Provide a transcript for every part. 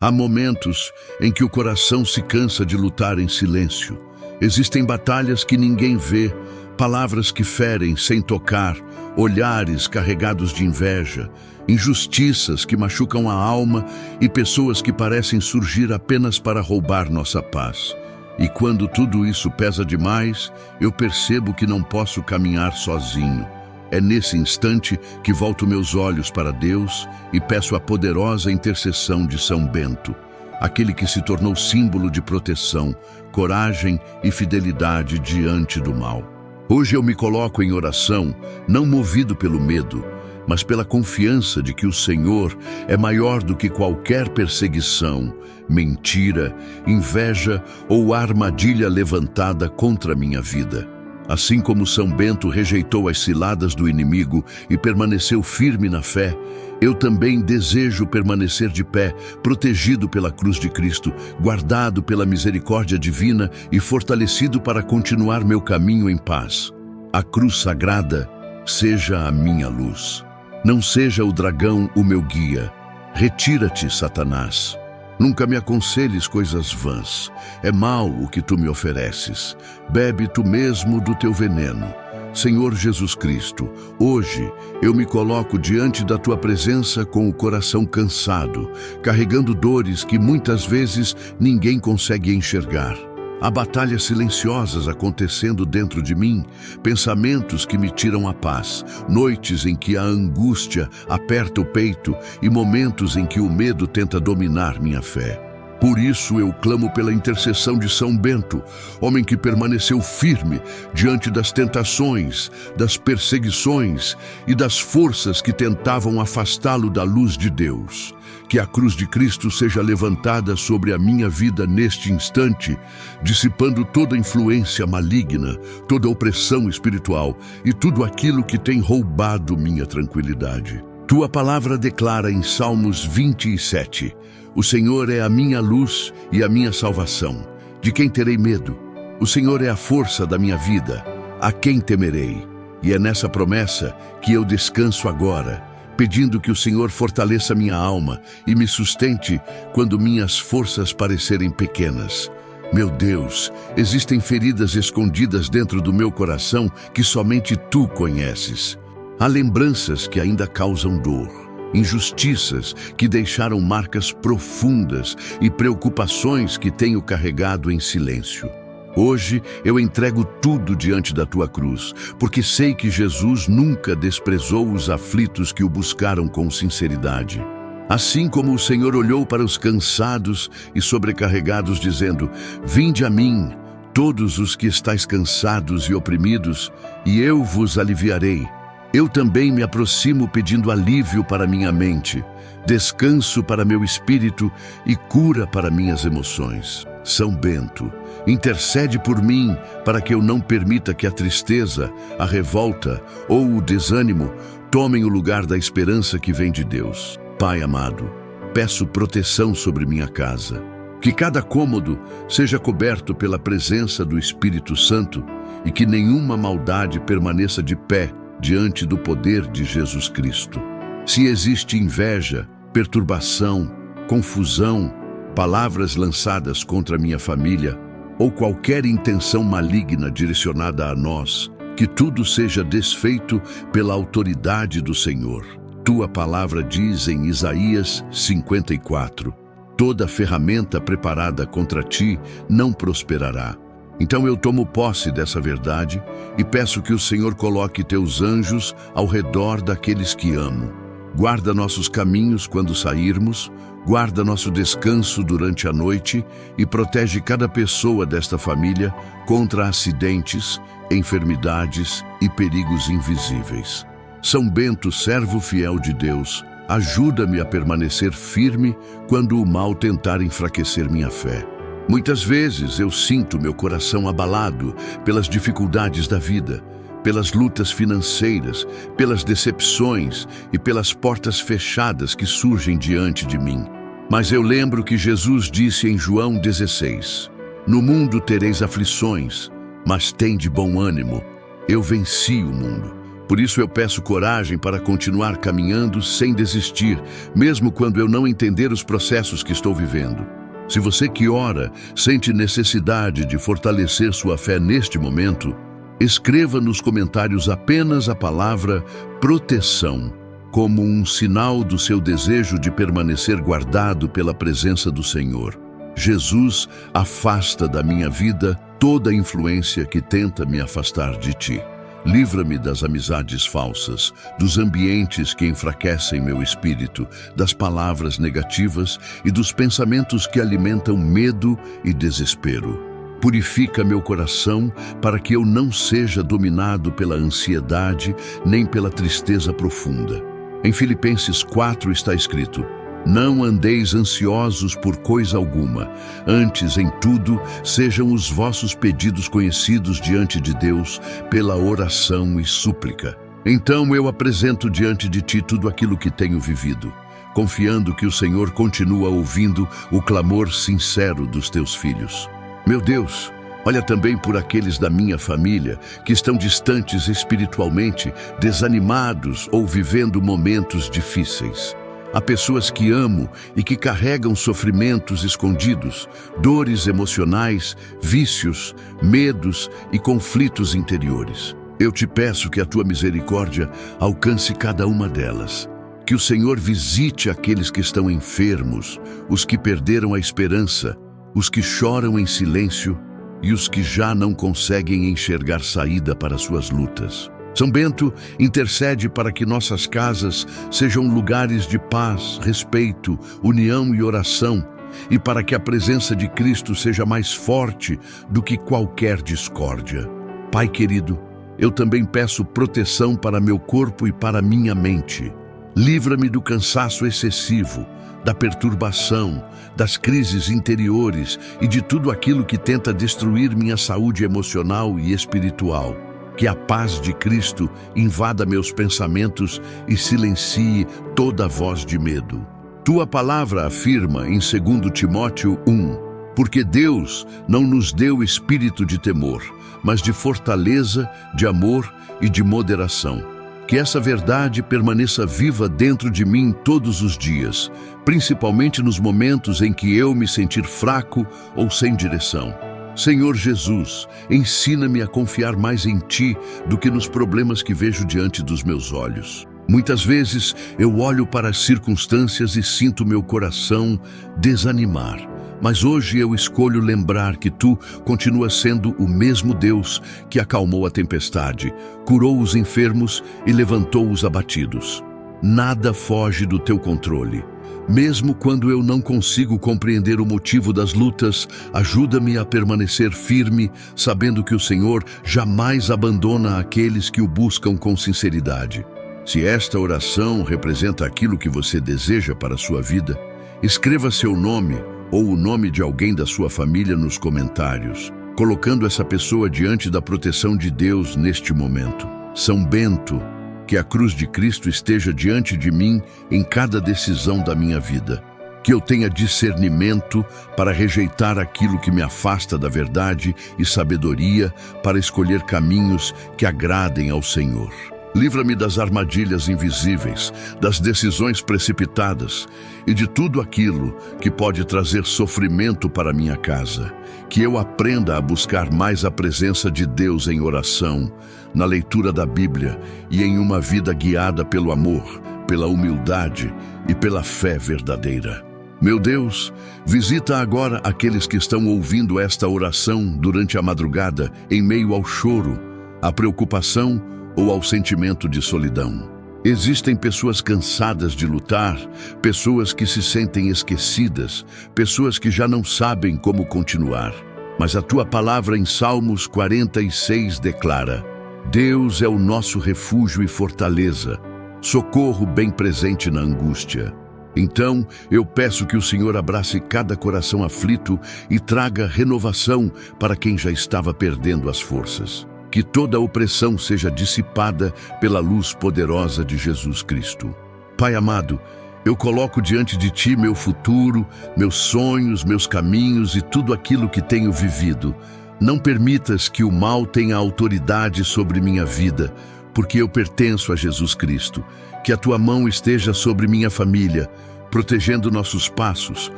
Há momentos em que o coração se cansa de lutar em silêncio. Existem batalhas que ninguém vê, palavras que ferem sem tocar, olhares carregados de inveja, injustiças que machucam a alma e pessoas que parecem surgir apenas para roubar nossa paz. E quando tudo isso pesa demais, eu percebo que não posso caminhar sozinho. É nesse instante que volto meus olhos para Deus e peço a poderosa intercessão de São Bento, aquele que se tornou símbolo de proteção, coragem e fidelidade diante do mal. Hoje eu me coloco em oração, não movido pelo medo, mas pela confiança de que o Senhor é maior do que qualquer perseguição, mentira, inveja ou armadilha levantada contra a minha vida. Assim como São Bento rejeitou as ciladas do inimigo e permaneceu firme na fé, eu também desejo permanecer de pé, protegido pela cruz de Cristo, guardado pela misericórdia divina e fortalecido para continuar meu caminho em paz. A cruz sagrada seja a minha luz. Não seja o dragão o meu guia. Retira-te, Satanás. Nunca me aconselhes coisas vãs. É mal o que tu me ofereces. Bebe tu mesmo do teu veneno. Senhor Jesus Cristo, hoje eu me coloco diante da tua presença com o coração cansado, carregando dores que muitas vezes ninguém consegue enxergar. Há batalhas silenciosas acontecendo dentro de mim, pensamentos que me tiram a paz, noites em que a angústia aperta o peito e momentos em que o medo tenta dominar minha fé. Por isso eu clamo pela intercessão de São Bento, homem que permaneceu firme diante das tentações, das perseguições e das forças que tentavam afastá-lo da luz de Deus. Que a cruz de Cristo seja levantada sobre a minha vida neste instante, dissipando toda influência maligna, toda opressão espiritual e tudo aquilo que tem roubado minha tranquilidade. Tua palavra declara em Salmos 27, o Senhor é a minha luz e a minha salvação. De quem terei medo? O Senhor é a força da minha vida. A quem temerei? E é nessa promessa que eu descanso agora, pedindo que o Senhor fortaleça minha alma e me sustente quando minhas forças parecerem pequenas. Meu Deus, existem feridas escondidas dentro do meu coração que somente Tu conheces. Há lembranças que ainda causam dor, injustiças que deixaram marcas profundas e preocupações que tenho carregado em silêncio. Hoje eu entrego tudo diante da tua cruz, porque sei que Jesus nunca desprezou os aflitos que o buscaram com sinceridade. Assim como o Senhor olhou para os cansados e sobrecarregados, dizendo: Vinde a mim, todos os que estáis cansados e oprimidos, e eu vos aliviarei. Eu também me aproximo pedindo alívio para minha mente, descanso para meu espírito e cura para minhas emoções. São Bento, intercede por mim para que eu não permita que a tristeza, a revolta ou o desânimo tomem o lugar da esperança que vem de Deus. Pai amado, peço proteção sobre minha casa. Que cada cômodo seja coberto pela presença do Espírito Santo e que nenhuma maldade permaneça de pé diante do poder de Jesus Cristo. Se existe inveja, perturbação, confusão, palavras lançadas contra minha família ou qualquer intenção maligna direcionada a nós, que tudo seja desfeito pela autoridade do Senhor. Tua palavra diz em Isaías 54, toda ferramenta preparada contra ti não prosperará. Então eu tomo posse dessa verdade e peço que o Senhor coloque teus anjos ao redor daqueles que amo. Guarda nossos caminhos quando sairmos, guarda nosso descanso durante a noite e protege cada pessoa desta família contra acidentes, enfermidades e perigos invisíveis. São Bento, servo fiel de Deus, ajuda-me a permanecer firme quando o mal tentar enfraquecer minha fé. Muitas vezes eu sinto meu coração abalado pelas dificuldades da vida, pelas lutas financeiras, pelas decepções e pelas portas fechadas que surgem diante de mim. Mas eu lembro que Jesus disse em João 16, no mundo tereis aflições, mas tende bom ânimo, eu venci o mundo. Por isso eu peço coragem para continuar caminhando sem desistir, mesmo quando eu não entender os processos que estou vivendo. Se você que ora sente necessidade de fortalecer sua fé neste momento, escreva nos comentários apenas a palavra proteção, como um sinal do seu desejo de permanecer guardado pela presença do Senhor. Jesus, afasta da minha vida toda a influência que tenta me afastar de ti. Livra-me das amizades falsas, dos ambientes que enfraquecem meu espírito, das palavras negativas e dos pensamentos que alimentam medo e desespero. Purifica meu coração para que eu não seja dominado pela ansiedade nem pela tristeza profunda. Em Filipenses 4 está escrito: não andeis ansiosos por coisa alguma, antes, em tudo, sejam os vossos pedidos conhecidos diante de Deus pela oração e súplica. Então eu apresento diante de ti tudo aquilo que tenho vivido, confiando que o Senhor continua ouvindo o clamor sincero dos teus filhos. Meu Deus, olha também por aqueles da minha família que estão distantes espiritualmente, desanimados ou vivendo momentos difíceis. Há pessoas que amo e que carregam sofrimentos escondidos, dores emocionais, vícios, medos e conflitos interiores. Eu te peço que a tua misericórdia alcance cada uma delas. Que o Senhor visite aqueles que estão enfermos, os que perderam a esperança, os que choram em silêncio e os que já não conseguem enxergar saída para suas lutas. São Bento intercede para que nossas casas sejam lugares de paz, respeito, união e oração, e para que a presença de Cristo seja mais forte do que qualquer discórdia. Pai querido, eu também peço proteção para meu corpo e para minha mente. Livra-me do cansaço excessivo, da perturbação, das crises interiores e de tudo aquilo que tenta destruir minha saúde emocional e espiritual. Que a paz de Cristo invada meus pensamentos e silencie toda voz de medo. Tua palavra afirma em 2 Timóteo 1, porque Deus não nos deu espírito de temor, mas de fortaleza, de amor e de moderação. Que essa verdade permaneça viva dentro de mim todos os dias, principalmente nos momentos em que eu me sentir fraco ou sem direção. Senhor Jesus, ensina-me a confiar mais em Ti do que nos problemas que vejo diante dos meus olhos. Muitas vezes eu olho para as circunstâncias e sinto meu coração desanimar. Mas hoje eu escolho lembrar que Tu continuas sendo o mesmo Deus que acalmou a tempestade, curou os enfermos e levantou os abatidos. Nada foge do Teu controle. Mesmo quando eu não consigo compreender o motivo das lutas, ajuda-me a permanecer firme, sabendo que o Senhor jamais abandona aqueles que o buscam com sinceridade. Se esta oração representa aquilo que você deseja para a sua vida, escreva seu nome ou o nome de alguém da sua família nos comentários, colocando essa pessoa diante da proteção de Deus neste momento. São Bento, que a cruz de Cristo esteja diante de mim em cada decisão da minha vida. Que eu tenha discernimento para rejeitar aquilo que me afasta da verdade e sabedoria para escolher caminhos que agradem ao Senhor. Livra-me das armadilhas invisíveis, das decisões precipitadas e de tudo aquilo que pode trazer sofrimento para minha casa. Que eu aprenda a buscar mais a presença de Deus em oração, na leitura da Bíblia e em uma vida guiada pelo amor, pela humildade e pela fé verdadeira. Meu Deus, visita agora aqueles que estão ouvindo esta oração durante a madrugada em meio ao choro, à preocupação ou ao sentimento de solidão. Existem pessoas cansadas de lutar, pessoas que se sentem esquecidas, pessoas que já não sabem como continuar. Mas a tua palavra em Salmos 46 declara: Deus é o nosso refúgio e fortaleza, socorro bem presente na angústia. Então, eu peço que o Senhor abrace cada coração aflito e traga renovação para quem já estava perdendo as forças. Que toda opressão seja dissipada pela luz poderosa de Jesus Cristo. Pai amado, eu coloco diante de Ti meu futuro, meus sonhos, meus caminhos e tudo aquilo que tenho vivido. Não permitas que o mal tenha autoridade sobre minha vida, porque eu pertenço a Jesus Cristo. Que a tua mão esteja sobre minha família, protegendo nossos passos,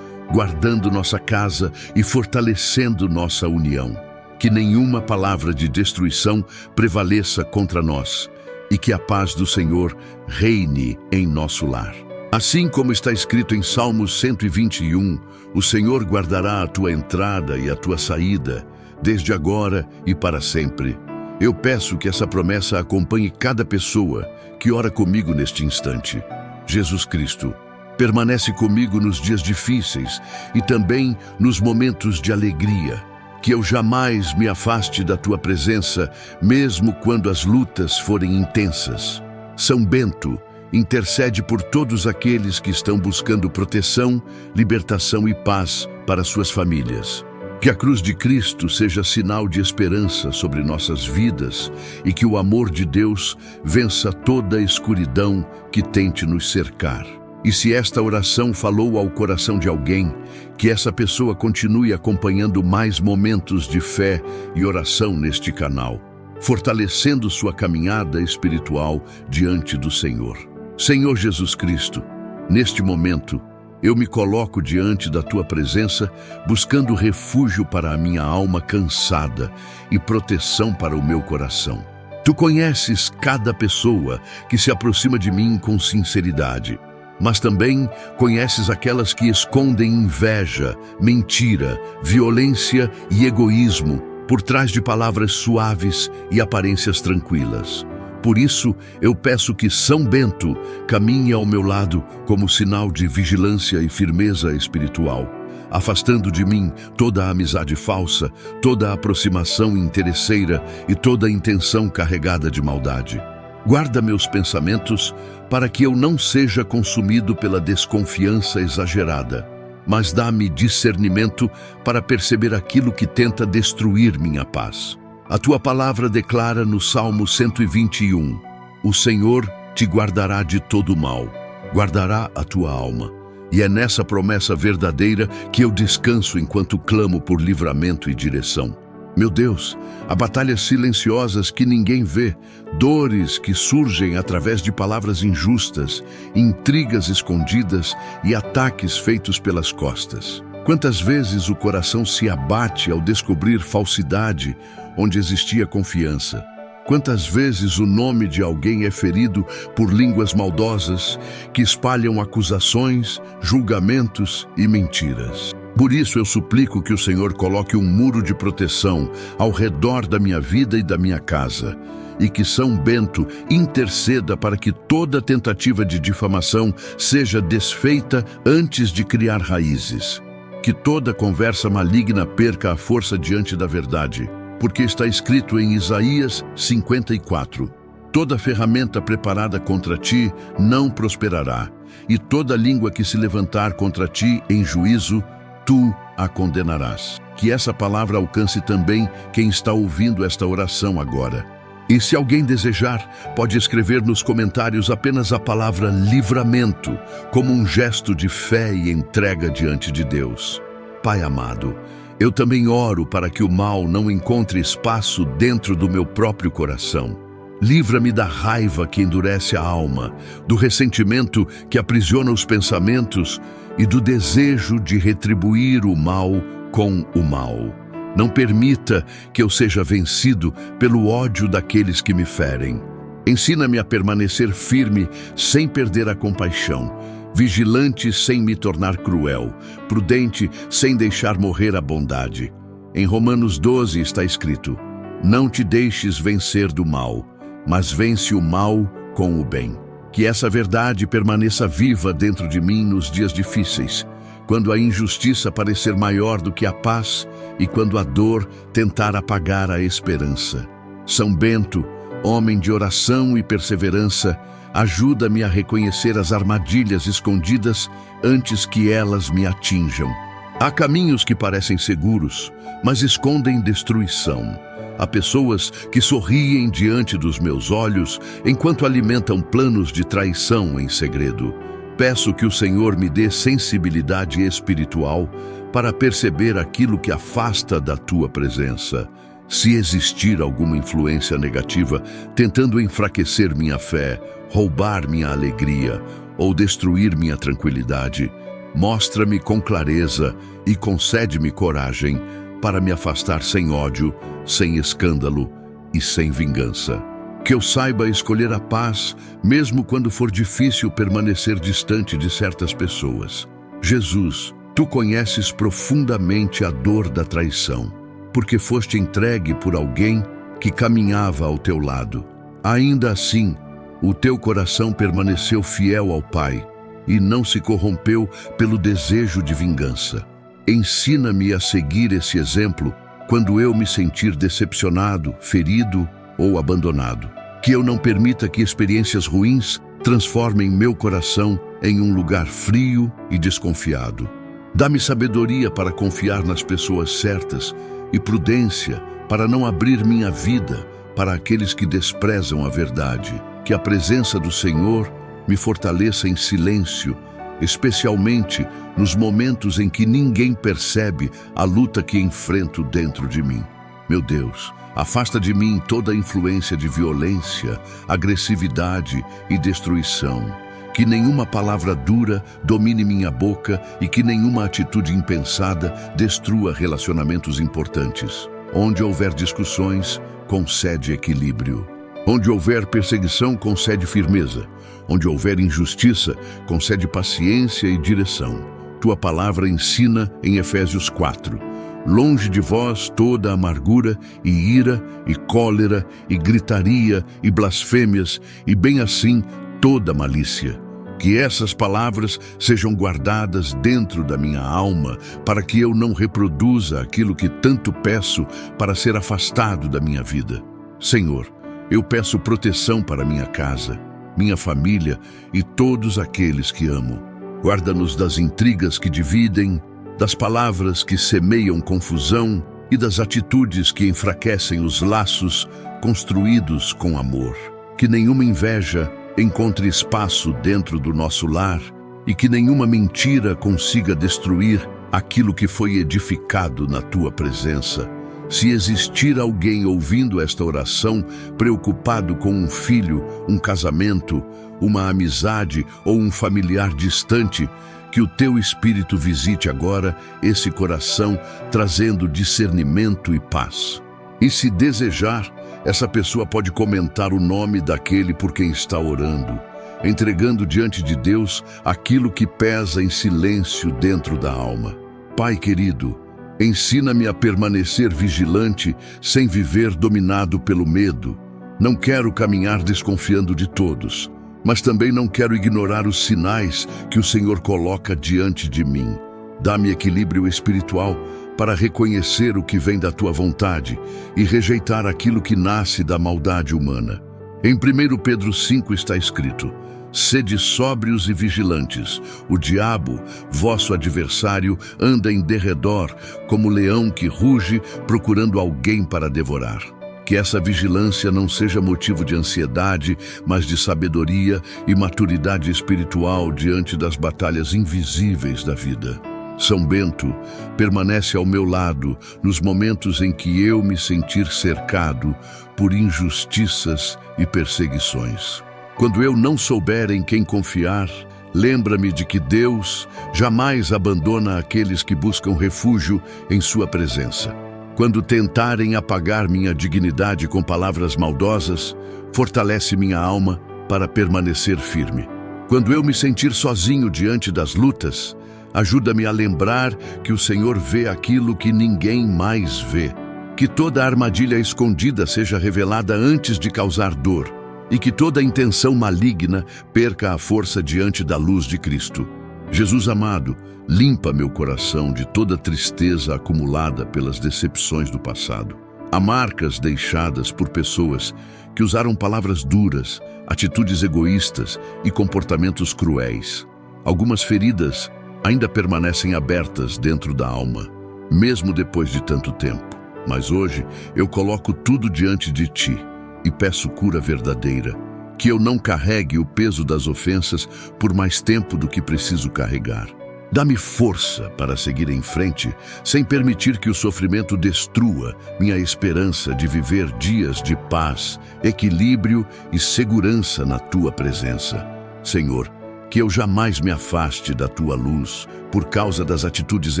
guardando nossa casa e fortalecendo nossa união. Que nenhuma palavra de destruição prevaleça contra nós e que a paz do Senhor reine em nosso lar. Assim como está escrito em Salmos 121, o Senhor guardará a tua entrada e a tua saída, desde agora e para sempre. Eu peço que essa promessa acompanhe cada pessoa que ora comigo neste instante. Jesus Cristo, permanece comigo nos dias difíceis e também nos momentos de alegria. Que eu jamais me afaste da tua presença, mesmo quando as lutas forem intensas. São Bento, intercede por todos aqueles que estão buscando proteção, libertação e paz para suas famílias. Que a cruz de Cristo seja sinal de esperança sobre nossas vidas e que o amor de Deus vença toda a escuridão que tente nos cercar. E se esta oração falou ao coração de alguém, que essa pessoa continue acompanhando mais momentos de fé e oração neste canal, fortalecendo sua caminhada espiritual diante do Senhor. Senhor Jesus Cristo, neste momento, eu me coloco diante da tua presença, buscando refúgio para a minha alma cansada e proteção para o meu coração. Tu conheces cada pessoa que se aproxima de mim com sinceridade, mas também conheces aquelas que escondem inveja, mentira, violência e egoísmo por trás de palavras suaves e aparências tranquilas. Por isso, eu peço que São Bento caminhe ao meu lado como sinal de vigilância e firmeza espiritual, afastando de mim toda a amizade falsa, toda a aproximação interesseira e toda a intenção carregada de maldade. Guarda meus pensamentos para que eu não seja consumido pela desconfiança exagerada, mas dá-me discernimento para perceber aquilo que tenta destruir minha paz. A tua palavra declara no Salmo 121, o Senhor te guardará de todo mal, guardará a tua alma. E é nessa promessa verdadeira que eu descanso enquanto clamo por livramento e direção. Meu Deus, há batalhas silenciosas que ninguém vê, dores que surgem através de palavras injustas, intrigas escondidas e ataques feitos pelas costas. Quantas vezes o coração se abate ao descobrir falsidade onde existia confiança? Quantas vezes o nome de alguém é ferido por línguas maldosas que espalham acusações, julgamentos e mentiras? Por isso eu suplico que o Senhor coloque um muro de proteção ao redor da minha vida e da minha casa, e que São Bento interceda para que toda tentativa de difamação seja desfeita antes de criar raízes. Que toda conversa maligna perca a força diante da verdade, porque está escrito em Isaías 54, toda ferramenta preparada contra ti não prosperará, e toda língua que se levantar contra ti em juízo, tu a condenarás. Que essa palavra alcance também quem está ouvindo esta oração agora. E se alguém desejar, pode escrever nos comentários apenas a palavra livramento, como um gesto de fé e entrega diante de Deus. Pai amado, eu também oro para que o mal não encontre espaço dentro do meu próprio coração. Livra-me da raiva que endurece a alma, do ressentimento que aprisiona os pensamentos e do desejo de retribuir o mal com o mal. Não permita que eu seja vencido pelo ódio daqueles que me ferem. Ensina-me a permanecer firme sem perder a compaixão, vigilante sem me tornar cruel, prudente sem deixar morrer a bondade. Em Romanos 12 está escrito: não te deixes vencer do mal, mas vence o mal com o bem. Que essa verdade permaneça viva dentro de mim nos dias difíceis, quando a injustiça parecer maior do que a paz e quando a dor tentar apagar a esperança. São Bento, homem de oração e perseverança, ajuda-me a reconhecer as armadilhas escondidas antes que elas me atinjam. Há caminhos que parecem seguros, mas escondem destruição. Há pessoas que sorriem diante dos meus olhos enquanto alimentam planos de traição em segredo. Peço que o Senhor me dê sensibilidade espiritual para perceber aquilo que afasta da tua presença Se existir alguma influência negativa tentando enfraquecer minha fé, roubar minha alegria ou destruir minha tranquilidade, mostra-me com clareza e concede-me coragem para me afastar sem ódio, sem escândalo e sem vingança. Que eu saiba escolher a paz, mesmo quando for difícil permanecer distante de certas pessoas. Jesus, tu conheces profundamente a dor da traição, porque foste entregue por alguém que caminhava ao teu lado. Ainda assim, o teu coração permaneceu fiel ao Pai e não se corrompeu pelo desejo de vingança. Ensina-me a seguir esse exemplo quando eu me sentir decepcionado, ferido ou abandonado. Que eu não permita que experiências ruins transformem meu coração em um lugar frio e desconfiado. Dá-me sabedoria para confiar nas pessoas certas e prudência para não abrir minha vida para aqueles que desprezam a verdade. Que a presença do Senhor me fortaleça em silêncio, especialmente nos momentos em que ninguém percebe a luta que enfrento dentro de mim. Meu Deus, afasta de mim toda influência de violência, agressividade e destruição. Que nenhuma palavra dura domine minha boca e que nenhuma atitude impensada destrua relacionamentos importantes. Onde houver discussões, concede equilíbrio. Onde houver perseguição, concede firmeza. Onde houver injustiça, concede paciência e direção. Tua palavra ensina em Efésios 4. Longe de vós toda amargura e ira e cólera e gritaria e blasfêmias e bem assim toda malícia. Que essas palavras sejam guardadas dentro da minha alma para que eu não reproduza aquilo que tanto peço para ser afastado da minha vida. Senhor, eu peço proteção para minha casa, minha família e todos aqueles que amo. Guarda-nos das intrigas que dividem, das palavras que semeiam confusão e das atitudes que enfraquecem os laços construídos com amor. Que nenhuma inveja encontre espaço dentro do nosso lar e que nenhuma mentira consiga destruir aquilo que foi edificado na tua presença. Se existir alguém ouvindo esta oração, preocupado com um filho, um casamento, uma amizade ou um familiar distante, que o teu Espírito visite agora esse coração, trazendo discernimento e paz. E se desejar, essa pessoa pode comentar o nome daquele por quem está orando, entregando diante de Deus aquilo que pesa em silêncio dentro da alma. Pai querido, ensina-me a permanecer vigilante sem viver dominado pelo medo. Não quero caminhar desconfiando de todos, mas também não quero ignorar os sinais que o Senhor coloca diante de mim. Dá-me equilíbrio espiritual para reconhecer o que vem da tua vontade e rejeitar aquilo que nasce da maldade humana. Em 1 Pedro 5 está escrito: sede sóbrios e vigilantes. O diabo, vosso adversário, anda em derredor como leão que ruge, procurando alguém para devorar. Que essa vigilância não seja motivo de ansiedade, mas de sabedoria e maturidade espiritual diante das batalhas invisíveis da vida. São Bento permanece ao meu lado nos momentos em que eu me sentir cercado por injustiças e perseguições. Quando eu não souber em quem confiar, lembra-me de que Deus jamais abandona aqueles que buscam refúgio em sua presença. Quando tentarem apagar minha dignidade com palavras maldosas, fortalece minha alma para permanecer firme. Quando eu me sentir sozinho diante das lutas, ajuda-me a lembrar que o Senhor vê aquilo que ninguém mais vê. Que toda armadilha escondida seja revelada antes de causar dor, e que toda intenção maligna perca a força diante da luz de Cristo. Jesus amado, limpa meu coração de toda tristeza acumulada pelas decepções do passado. Há marcas deixadas por pessoas que usaram palavras duras, atitudes egoístas e comportamentos cruéis. Algumas feridas ainda permanecem abertas dentro da alma, mesmo depois de tanto tempo. Mas hoje eu coloco tudo diante de ti e peço cura verdadeira. Que eu não carregue o peso das ofensas por mais tempo do que preciso carregar. Dá-me força para seguir em frente, sem permitir que o sofrimento destrua minha esperança de viver dias de paz, equilíbrio e segurança na Tua presença. Senhor, que eu jamais me afaste da Tua luz por causa das atitudes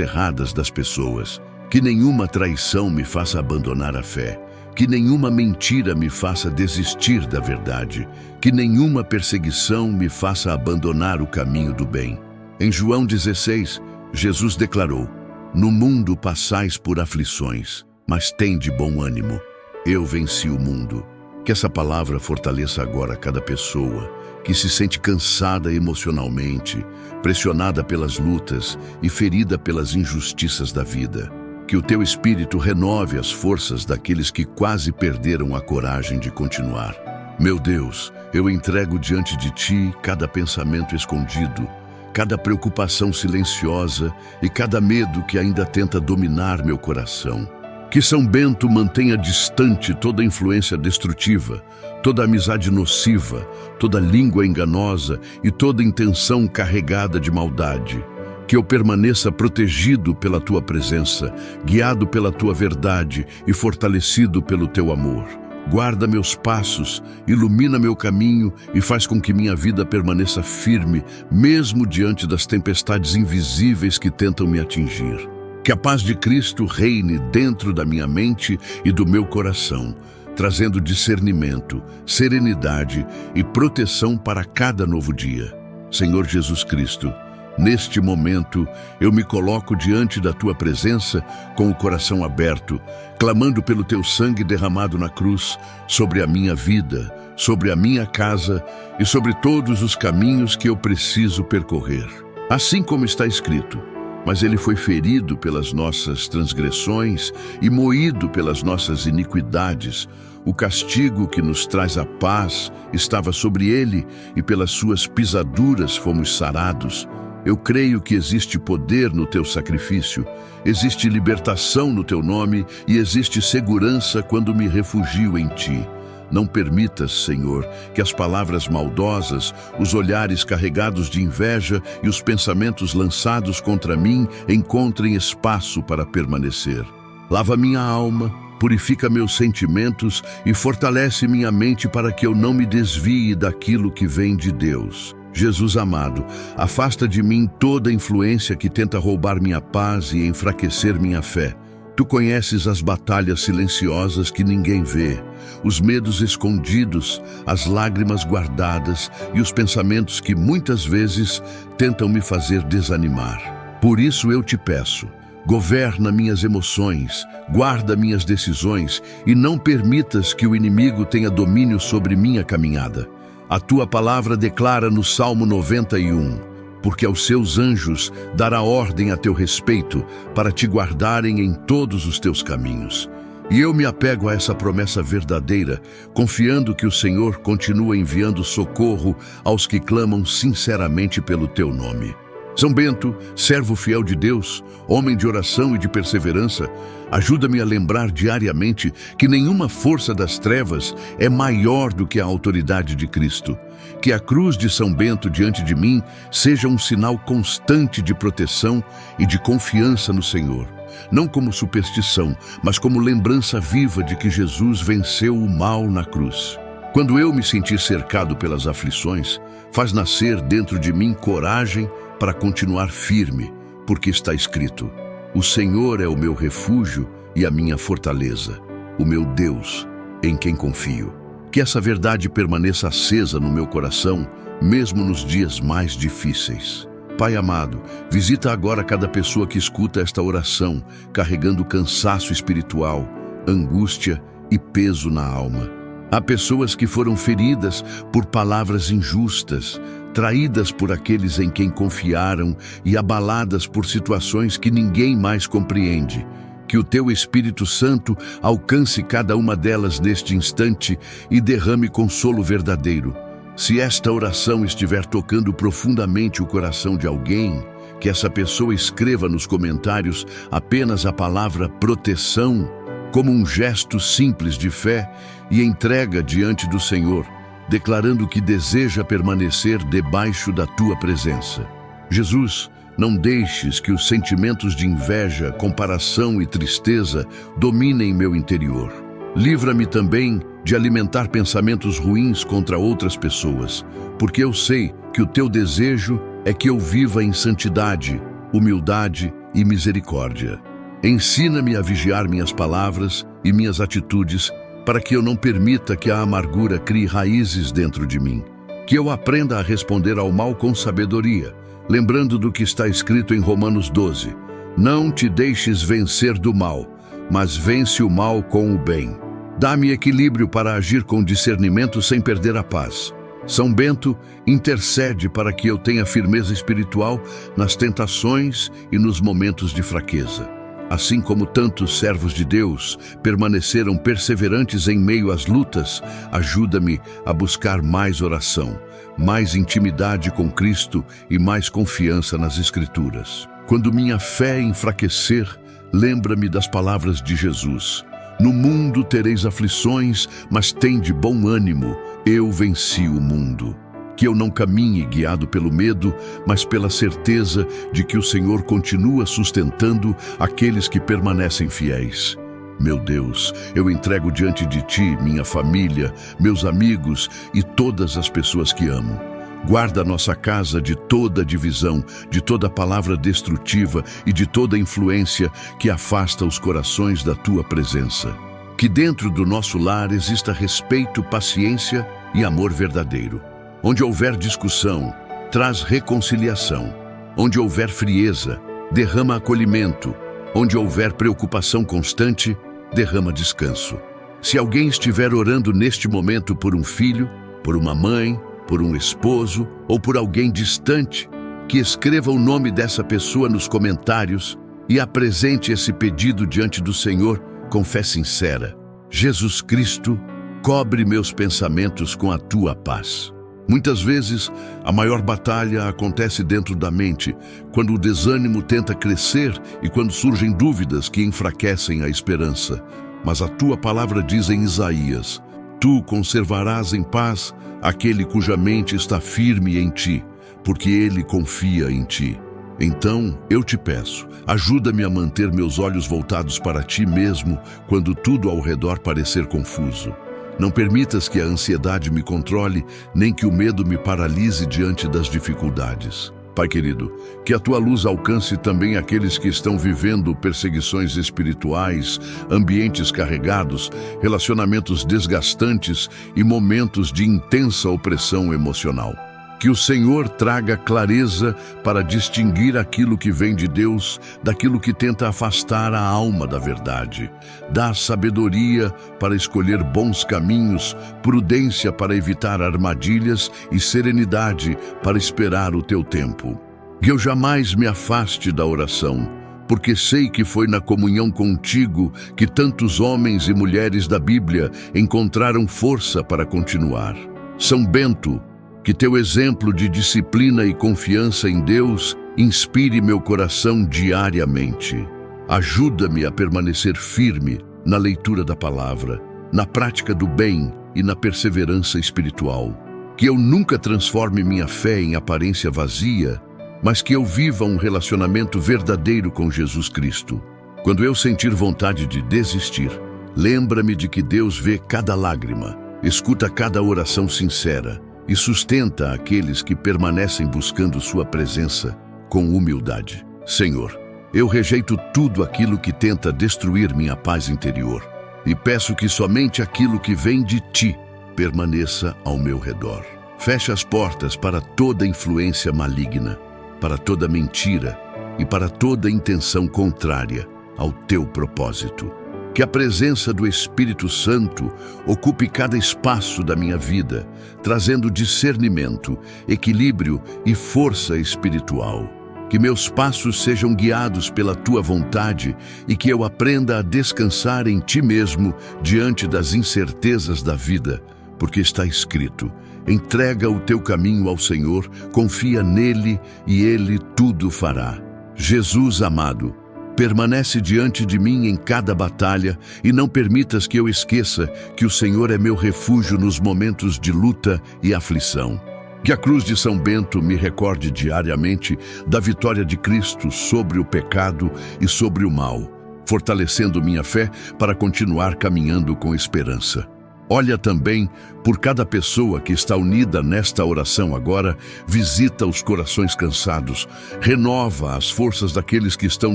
erradas das pessoas. Que nenhuma traição me faça abandonar a fé. Que nenhuma mentira me faça desistir da verdade. Que nenhuma perseguição me faça abandonar o caminho do bem. Em João 16, Jesus declarou: "No mundo passais por aflições, mas tende bom ânimo. Eu venci o mundo." Que essa palavra fortaleça agora cada pessoa que se sente cansada emocionalmente, pressionada pelas lutas e ferida pelas injustiças da vida. Que o Teu Espírito renove as forças daqueles que quase perderam a coragem de continuar. Meu Deus, eu entrego diante de Ti cada pensamento escondido, cada preocupação silenciosa e cada medo que ainda tenta dominar meu coração. Que São Bento mantenha distante toda influência destrutiva, toda amizade nociva, toda língua enganosa e toda intenção carregada de maldade. Que eu permaneça protegido pela Tua presença, guiado pela Tua verdade e fortalecido pelo Teu amor. Guarda meus passos, ilumina meu caminho e faz com que minha vida permaneça firme, mesmo diante das tempestades invisíveis que tentam me atingir. Que a paz de Cristo reine dentro da minha mente e do meu coração, trazendo discernimento, serenidade e proteção para cada novo dia. Senhor Jesus Cristo, neste momento, eu me coloco diante da Tua presença com o coração aberto, clamando pelo Teu sangue derramado na cruz sobre a minha vida, sobre a minha casa e sobre todos os caminhos que eu preciso percorrer. Assim como está escrito: "Mas Ele foi ferido pelas nossas transgressões e moído pelas nossas iniquidades. O castigo que nos traz a paz estava sobre Ele, e pelas Suas pisaduras fomos sarados." Eu creio que existe poder no Teu sacrifício, existe libertação no Teu nome e existe segurança quando me refugio em Ti. Não permitas, Senhor, que as palavras maldosas, os olhares carregados de inveja e os pensamentos lançados contra mim encontrem espaço para permanecer. Lava minha alma, purifica meus sentimentos e fortalece minha mente para que eu não me desvie daquilo que vem de Deus. Jesus amado, afasta de mim toda influência que tenta roubar minha paz e enfraquecer minha fé. Tu conheces as batalhas silenciosas que ninguém vê, os medos escondidos, as lágrimas guardadas e os pensamentos que muitas vezes tentam me fazer desanimar. Por isso eu te peço, governa minhas emoções, guarda minhas decisões e não permitas que o inimigo tenha domínio sobre minha caminhada. A Tua palavra declara no Salmo 91, porque aos seus anjos dará ordem a teu respeito para te guardarem em todos os teus caminhos. E eu me apego a essa promessa verdadeira, confiando que o Senhor continua enviando socorro aos que clamam sinceramente pelo teu nome. São Bento, servo fiel de Deus, homem de oração e de perseverança, ajuda-me a lembrar diariamente que nenhuma força das trevas é maior do que a autoridade de Cristo. Que a cruz de São Bento diante de mim seja um sinal constante de proteção e de confiança no Senhor. Não como superstição, mas como lembrança viva de que Jesus venceu o mal na cruz. Quando eu me sentir cercado pelas aflições, faz nascer dentro de mim coragem para continuar firme, porque está escrito: "O Senhor é o meu refúgio e a minha fortaleza, o meu Deus, em quem confio." Que essa verdade permaneça acesa no meu coração, mesmo nos dias mais difíceis. Pai amado, visita agora cada pessoa que escuta esta oração, carregando cansaço espiritual, angústia e peso na alma. Há pessoas que foram feridas por palavras injustas, traídas por aqueles em quem confiaram e abaladas por situações que ninguém mais compreende. Que o Teu Espírito Santo alcance cada uma delas neste instante e derrame consolo verdadeiro. Se esta oração estiver tocando profundamente o coração de alguém, que essa pessoa escreva nos comentários apenas a palavra proteção, como um gesto simples de fé e entrega diante do Senhor, declarando que deseja permanecer debaixo da Tua presença. Jesus, Não deixes que os sentimentos de inveja, comparação e tristeza dominem meu interior. Livra-me também de alimentar pensamentos ruins contra outras pessoas, porque eu sei que o teu desejo é que eu viva em santidade, humildade e misericórdia. Ensina-me a vigiar minhas palavras e minhas atitudes, para que eu não permita que a amargura crie raízes dentro de mim. Que eu aprenda a responder ao mal com sabedoria, lembrando do que está escrito em Romanos 12. Não te deixes vencer do mal, mas vence o mal com o bem. Dá-me equilíbrio para agir com discernimento sem perder a paz. São Bento intercede para que eu tenha firmeza espiritual nas tentações e nos momentos de fraqueza. Assim como tantos servos de Deus permaneceram perseverantes em meio às lutas, ajuda-me a buscar mais oração, mais intimidade com Cristo e mais confiança nas Escrituras. Quando minha fé enfraquecer, lembra-me das palavras de Jesus. No mundo tereis aflições, mas tende bom ânimo, eu venci o mundo. Que eu não caminhe guiado pelo medo, mas pela certeza de que o Senhor continua sustentando aqueles que permanecem fiéis. Meu Deus, eu entrego diante de Ti minha família, meus amigos e todas as pessoas que amo. Guarda nossa casa de toda divisão, de toda palavra destrutiva e de toda influência que afasta os corações da Tua presença. Que dentro do nosso lar exista respeito, paciência e amor verdadeiro. Onde houver discussão, traz reconciliação. Onde houver frieza, derrama acolhimento. Onde houver preocupação constante, derrama descanso. Se alguém estiver orando neste momento por um filho, por uma mãe, por um esposo ou por alguém distante, que escreva o nome dessa pessoa nos comentários e apresente esse pedido diante do Senhor com fé sincera. Jesus Cristo, cobre meus pensamentos com a Tua paz. Muitas vezes, a maior batalha acontece dentro da mente, quando o desânimo tenta crescer e quando surgem dúvidas que enfraquecem a esperança. Mas a Tua palavra diz em Isaías: Tu conservarás em paz aquele cuja mente está firme em Ti, porque ele confia em Ti. Então, eu te peço, ajuda-me a manter meus olhos voltados para Ti mesmo quando tudo ao redor parecer confuso. Não permitas que a ansiedade me controle, nem que o medo me paralise diante das dificuldades. Pai querido, que a Tua luz alcance também aqueles que estão vivendo perseguições espirituais, ambientes carregados, relacionamentos desgastantes e momentos de intensa opressão emocional. Que o Senhor traga clareza para distinguir aquilo que vem de Deus daquilo que tenta afastar a alma da verdade. Dá sabedoria para escolher bons caminhos, prudência para evitar armadilhas e serenidade para esperar o Teu tempo. Que eu jamais me afaste da oração, porque sei que foi na comunhão contigo que tantos homens e mulheres da Bíblia encontraram força para continuar. São Bento, que Teu exemplo de disciplina e confiança em Deus inspire meu coração diariamente. Ajuda-me a permanecer firme na leitura da palavra, na prática do bem e na perseverança espiritual. Que eu nunca transforme minha fé em aparência vazia, mas que eu viva um relacionamento verdadeiro com Jesus Cristo. Quando eu sentir vontade de desistir, lembra-me de que Deus vê cada lágrima, escuta cada oração sincera e sustenta aqueles que permanecem buscando Sua presença com humildade. Senhor, eu rejeito tudo aquilo que tenta destruir minha paz interior e peço que somente aquilo que vem de Ti permaneça ao meu redor. Fecha as portas para toda influência maligna, para toda mentira e para toda intenção contrária ao Teu propósito. Que a presença do Espírito Santo ocupe cada espaço da minha vida, trazendo discernimento, equilíbrio e força espiritual. Que meus passos sejam guiados pela Tua vontade e que eu aprenda a descansar em Ti mesmo diante das incertezas da vida, porque está escrito: entrega o teu caminho ao Senhor, confia nele e Ele tudo fará. Jesus amado, permanece diante de mim em cada batalha e não permitas que eu esqueça que o Senhor é meu refúgio nos momentos de luta e aflição. Que a cruz de São Bento me recorde diariamente da vitória de Cristo sobre o pecado e sobre o mal, fortalecendo minha fé para continuar caminhando com esperança. Olha também por cada pessoa que está unida nesta oração agora, visita os corações cansados, renova as forças daqueles que estão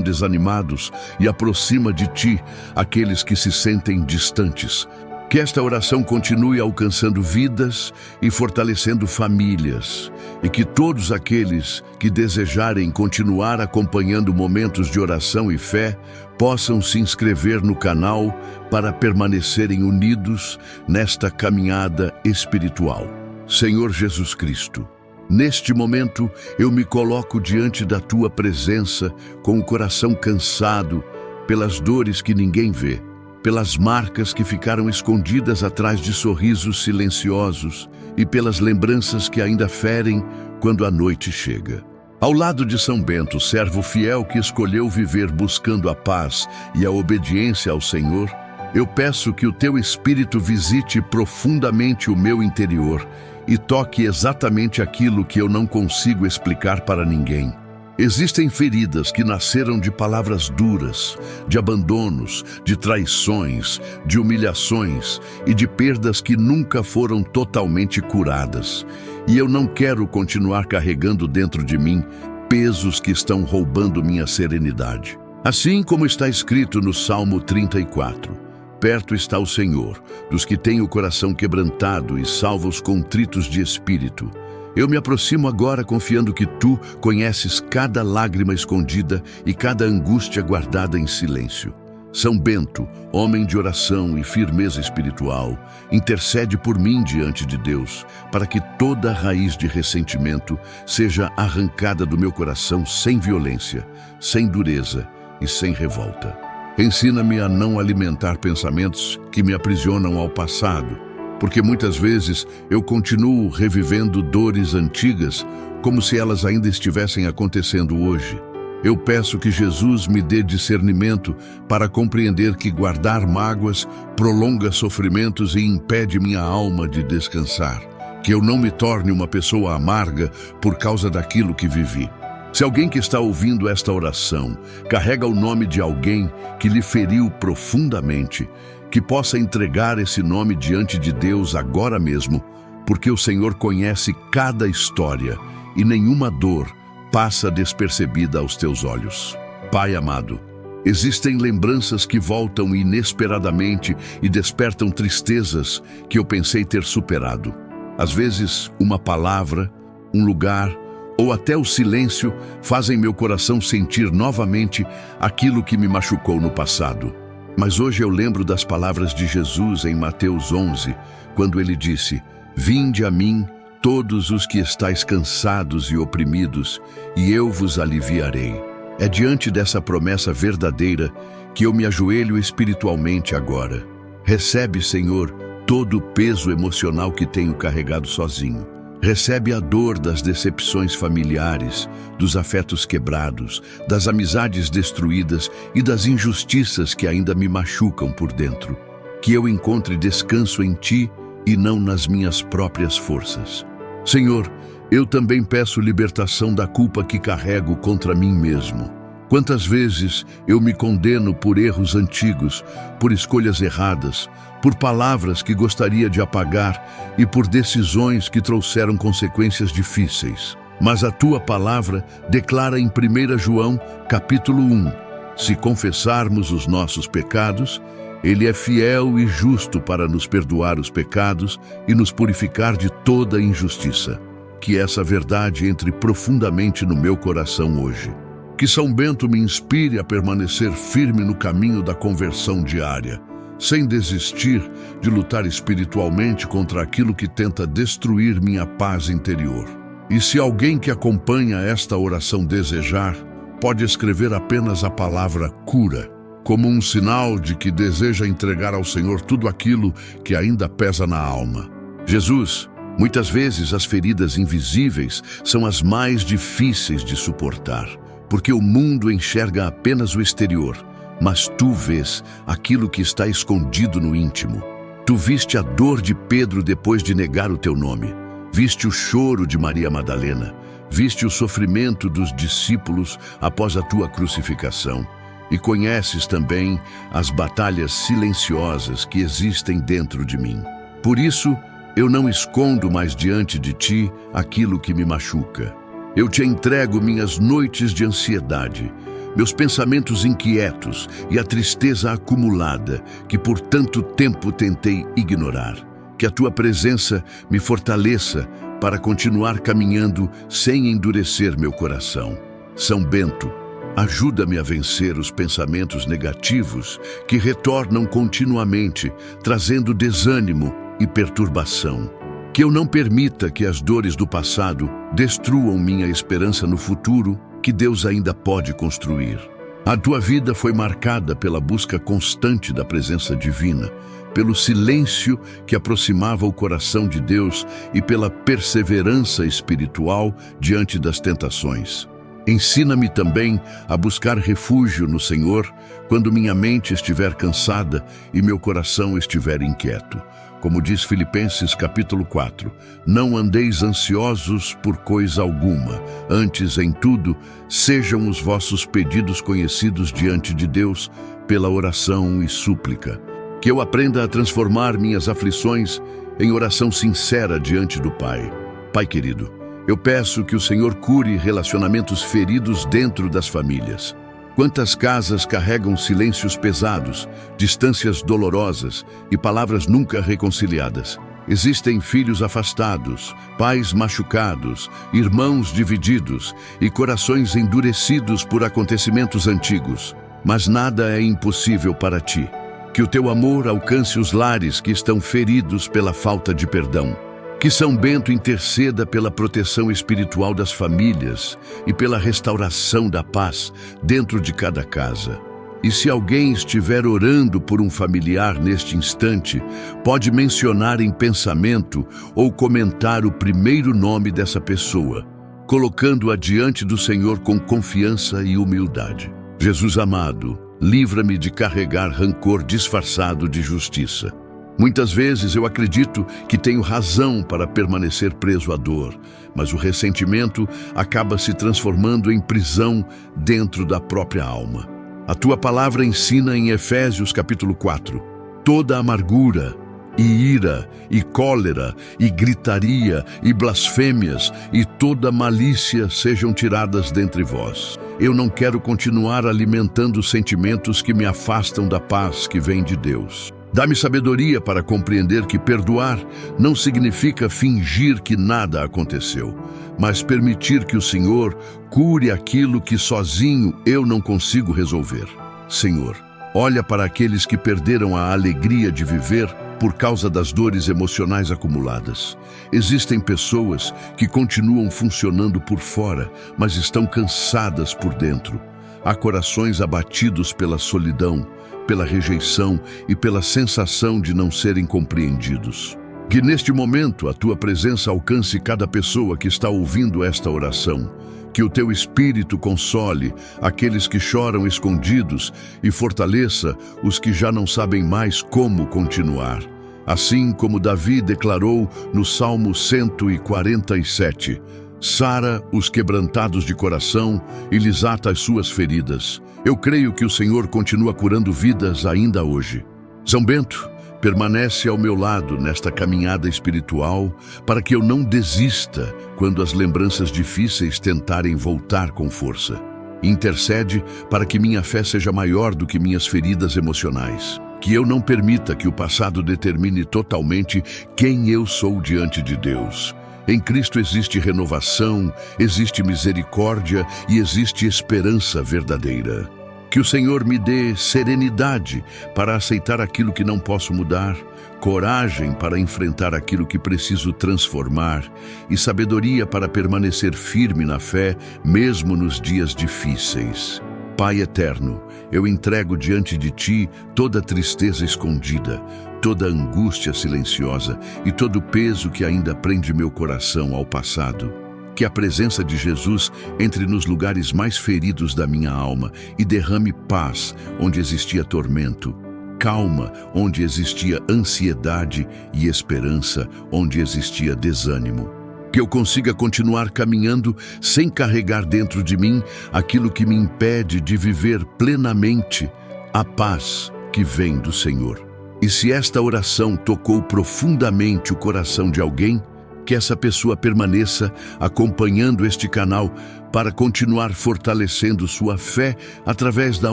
desanimados e aproxima de ti aqueles que se sentem distantes. Que esta oração continue alcançando vidas e fortalecendo famílias, e que todos aqueles que desejarem continuar acompanhando momentos de oração e fé possam se inscrever no canal para permanecerem unidos nesta caminhada espiritual. Senhor Jesus Cristo, neste momento eu me coloco diante da Tua presença com o coração cansado pelas dores que ninguém vê, pelas marcas que ficaram escondidas atrás de sorrisos silenciosos e pelas lembranças que ainda ferem quando a noite chega. Ao lado de São Bento, servo fiel que escolheu viver buscando a paz e a obediência ao Senhor, eu peço que o Teu Espírito visite profundamente o meu interior e toque exatamente aquilo que eu não consigo explicar para ninguém. Existem feridas que nasceram de palavras duras, de abandonos, de traições, de humilhações e de perdas que nunca foram totalmente curadas. E eu não quero continuar carregando dentro de mim pesos que estão roubando minha serenidade. Assim como está escrito no Salmo 34, perto está o Senhor, dos que têm o coração quebrantado e salva os contritos de espírito. Eu me aproximo agora confiando que Tu conheces cada lágrima escondida e cada angústia guardada em silêncio. São Bento, homem de oração e firmeza espiritual, intercede por mim diante de Deus, para que toda raiz de ressentimento seja arrancada do meu coração sem violência, sem dureza e sem revolta. Ensina-me a não alimentar pensamentos que me aprisionam ao passado, porque muitas vezes eu continuo revivendo dores antigas como se elas ainda estivessem acontecendo hoje. Eu peço que Jesus me dê discernimento para compreender que guardar mágoas prolonga sofrimentos e impede minha alma de descansar. Que eu não me torne uma pessoa amarga por causa daquilo que vivi. Se alguém que está ouvindo esta oração carrega o nome de alguém que lhe feriu profundamente, que possa entregar esse nome diante de Deus agora mesmo, porque o Senhor conhece cada história e nenhuma dor passa despercebida aos Teus olhos. Pai amado, existem lembranças que voltam inesperadamente e despertam tristezas que eu pensei ter superado. Às vezes, uma palavra, um lugar ou até o silêncio fazem meu coração sentir novamente aquilo que me machucou no passado. Mas hoje eu lembro das palavras de Jesus em Mateus 11, quando ele disse: "Vinde a mim, todos os que estáis cansados e oprimidos, e eu vos aliviarei." É diante dessa promessa verdadeira que eu me ajoelho espiritualmente agora. Recebe, Senhor, todo o peso emocional que tenho carregado sozinho. Recebe a dor das decepções familiares, dos afetos quebrados, das amizades destruídas e das injustiças que ainda me machucam por dentro. Que eu encontre descanso em Ti e não nas minhas próprias forças. Senhor, eu também peço libertação da culpa que carrego contra mim mesmo. Quantas vezes eu me condeno por erros antigos, por escolhas erradas, por palavras que gostaria de apagar e por decisões que trouxeram consequências difíceis. Mas a Tua palavra declara em 1 João, capítulo 1, se confessarmos os nossos pecados, Ele é fiel e justo para nos perdoar os pecados e nos purificar de toda injustiça. Que essa verdade entre profundamente no meu coração hoje. Que São Bento me inspire a permanecer firme no caminho da conversão diária, sem desistir de lutar espiritualmente contra aquilo que tenta destruir minha paz interior. E se alguém que acompanha esta oração desejar, pode escrever apenas a palavra cura, como um sinal de que deseja entregar ao Senhor tudo aquilo que ainda pesa na alma. Jesus, muitas vezes as feridas invisíveis são as mais difíceis de suportar, porque o mundo enxerga apenas o exterior, mas Tu vês aquilo que está escondido no íntimo. Tu viste a dor de Pedro depois de negar o Teu nome. Viste o choro de Maria Madalena, viste o sofrimento dos discípulos após a tua crucificação e conheces também as batalhas silenciosas que existem dentro de mim. Por isso, eu não escondo mais diante de ti aquilo que me machuca. Eu te entrego minhas noites de ansiedade, meus pensamentos inquietos e a tristeza acumulada que por tanto tempo tentei ignorar. Que a tua presença me fortaleça para continuar caminhando sem endurecer meu coração. São Bento, ajuda-me a vencer os pensamentos negativos que retornam continuamente, trazendo desânimo e perturbação. Que eu não permita que as dores do passado destruam minha esperança no futuro que Deus ainda pode construir. A tua vida foi marcada pela busca constante da presença divina, pelo silêncio que aproximava o coração de Deus e pela perseverança espiritual diante das tentações. Ensina-me também a buscar refúgio no Senhor quando minha mente estiver cansada e meu coração estiver inquieto. Como diz Filipenses capítulo 4, não andeis ansiosos por coisa alguma, antes em tudo sejam os vossos pedidos conhecidos diante de Deus pela oração e súplica. Que eu aprenda a transformar minhas aflições em oração sincera diante do Pai. Pai querido, eu peço que o Senhor cure relacionamentos feridos dentro das famílias. Quantas casas carregam silêncios pesados, distâncias dolorosas e palavras nunca reconciliadas? Existem filhos afastados, pais machucados, irmãos divididos e corações endurecidos por acontecimentos antigos. Mas nada é impossível para ti. Que o teu amor alcance os lares que estão feridos pela falta de perdão. Que São Bento interceda pela proteção espiritual das famílias e pela restauração da paz dentro de cada casa. E se alguém estiver orando por um familiar neste instante, pode mencionar em pensamento ou comentar o primeiro nome dessa pessoa, colocando-a diante do Senhor com confiança e humildade. Jesus amado, livra-me de carregar rancor disfarçado de justiça. Muitas vezes eu acredito que tenho razão para permanecer preso à dor, mas o ressentimento acaba se transformando em prisão dentro da própria alma. A tua palavra ensina em Efésios capítulo 4, toda amargura e ira e cólera e gritaria e blasfêmias e toda malícia sejam tiradas dentre vós. Eu não quero continuar alimentando sentimentos que me afastam da paz que vem de Deus. Dá-me sabedoria para compreender que perdoar não significa fingir que nada aconteceu, mas permitir que o Senhor cure aquilo que sozinho eu não consigo resolver. Senhor, olha para aqueles que perderam a alegria de viver por causa das dores emocionais acumuladas. Existem pessoas que continuam funcionando por fora, mas estão cansadas por dentro. Há corações abatidos pela solidão, pela rejeição e pela sensação de não serem compreendidos. Que neste momento a tua presença alcance cada pessoa que está ouvindo esta oração. Que o teu Espírito console aqueles que choram escondidos e fortaleça os que já não sabem mais como continuar. Assim como Davi declarou no Salmo 147, sara os quebrantados de coração e lhes ata as suas feridas. Eu creio que o Senhor continua curando vidas ainda hoje. São Bento, permanece ao meu lado nesta caminhada espiritual para que eu não desista quando as lembranças difíceis tentarem voltar com força. Intercede para que minha fé seja maior do que minhas feridas emocionais. Que eu não permita que o passado determine totalmente quem eu sou diante de Deus. Em Cristo existe renovação, existe misericórdia e existe esperança verdadeira. Que o Senhor me dê serenidade para aceitar aquilo que não posso mudar, coragem para enfrentar aquilo que preciso transformar e sabedoria para permanecer firme na fé, mesmo nos dias difíceis. Pai eterno, eu entrego diante de Ti toda tristeza escondida, toda angústia silenciosa e todo o peso que ainda prende meu coração ao passado. Que a presença de Jesus entre nos lugares mais feridos da minha alma e derrame paz onde existia tormento, calma onde existia ansiedade e esperança onde existia desânimo. que eu consiga continuar caminhando sem carregar dentro de mim aquilo que me impede de viver plenamente a paz que vem do Senhor. E se esta oração tocou profundamente o coração de alguém, que essa pessoa permaneça acompanhando este canal para continuar fortalecendo sua fé através da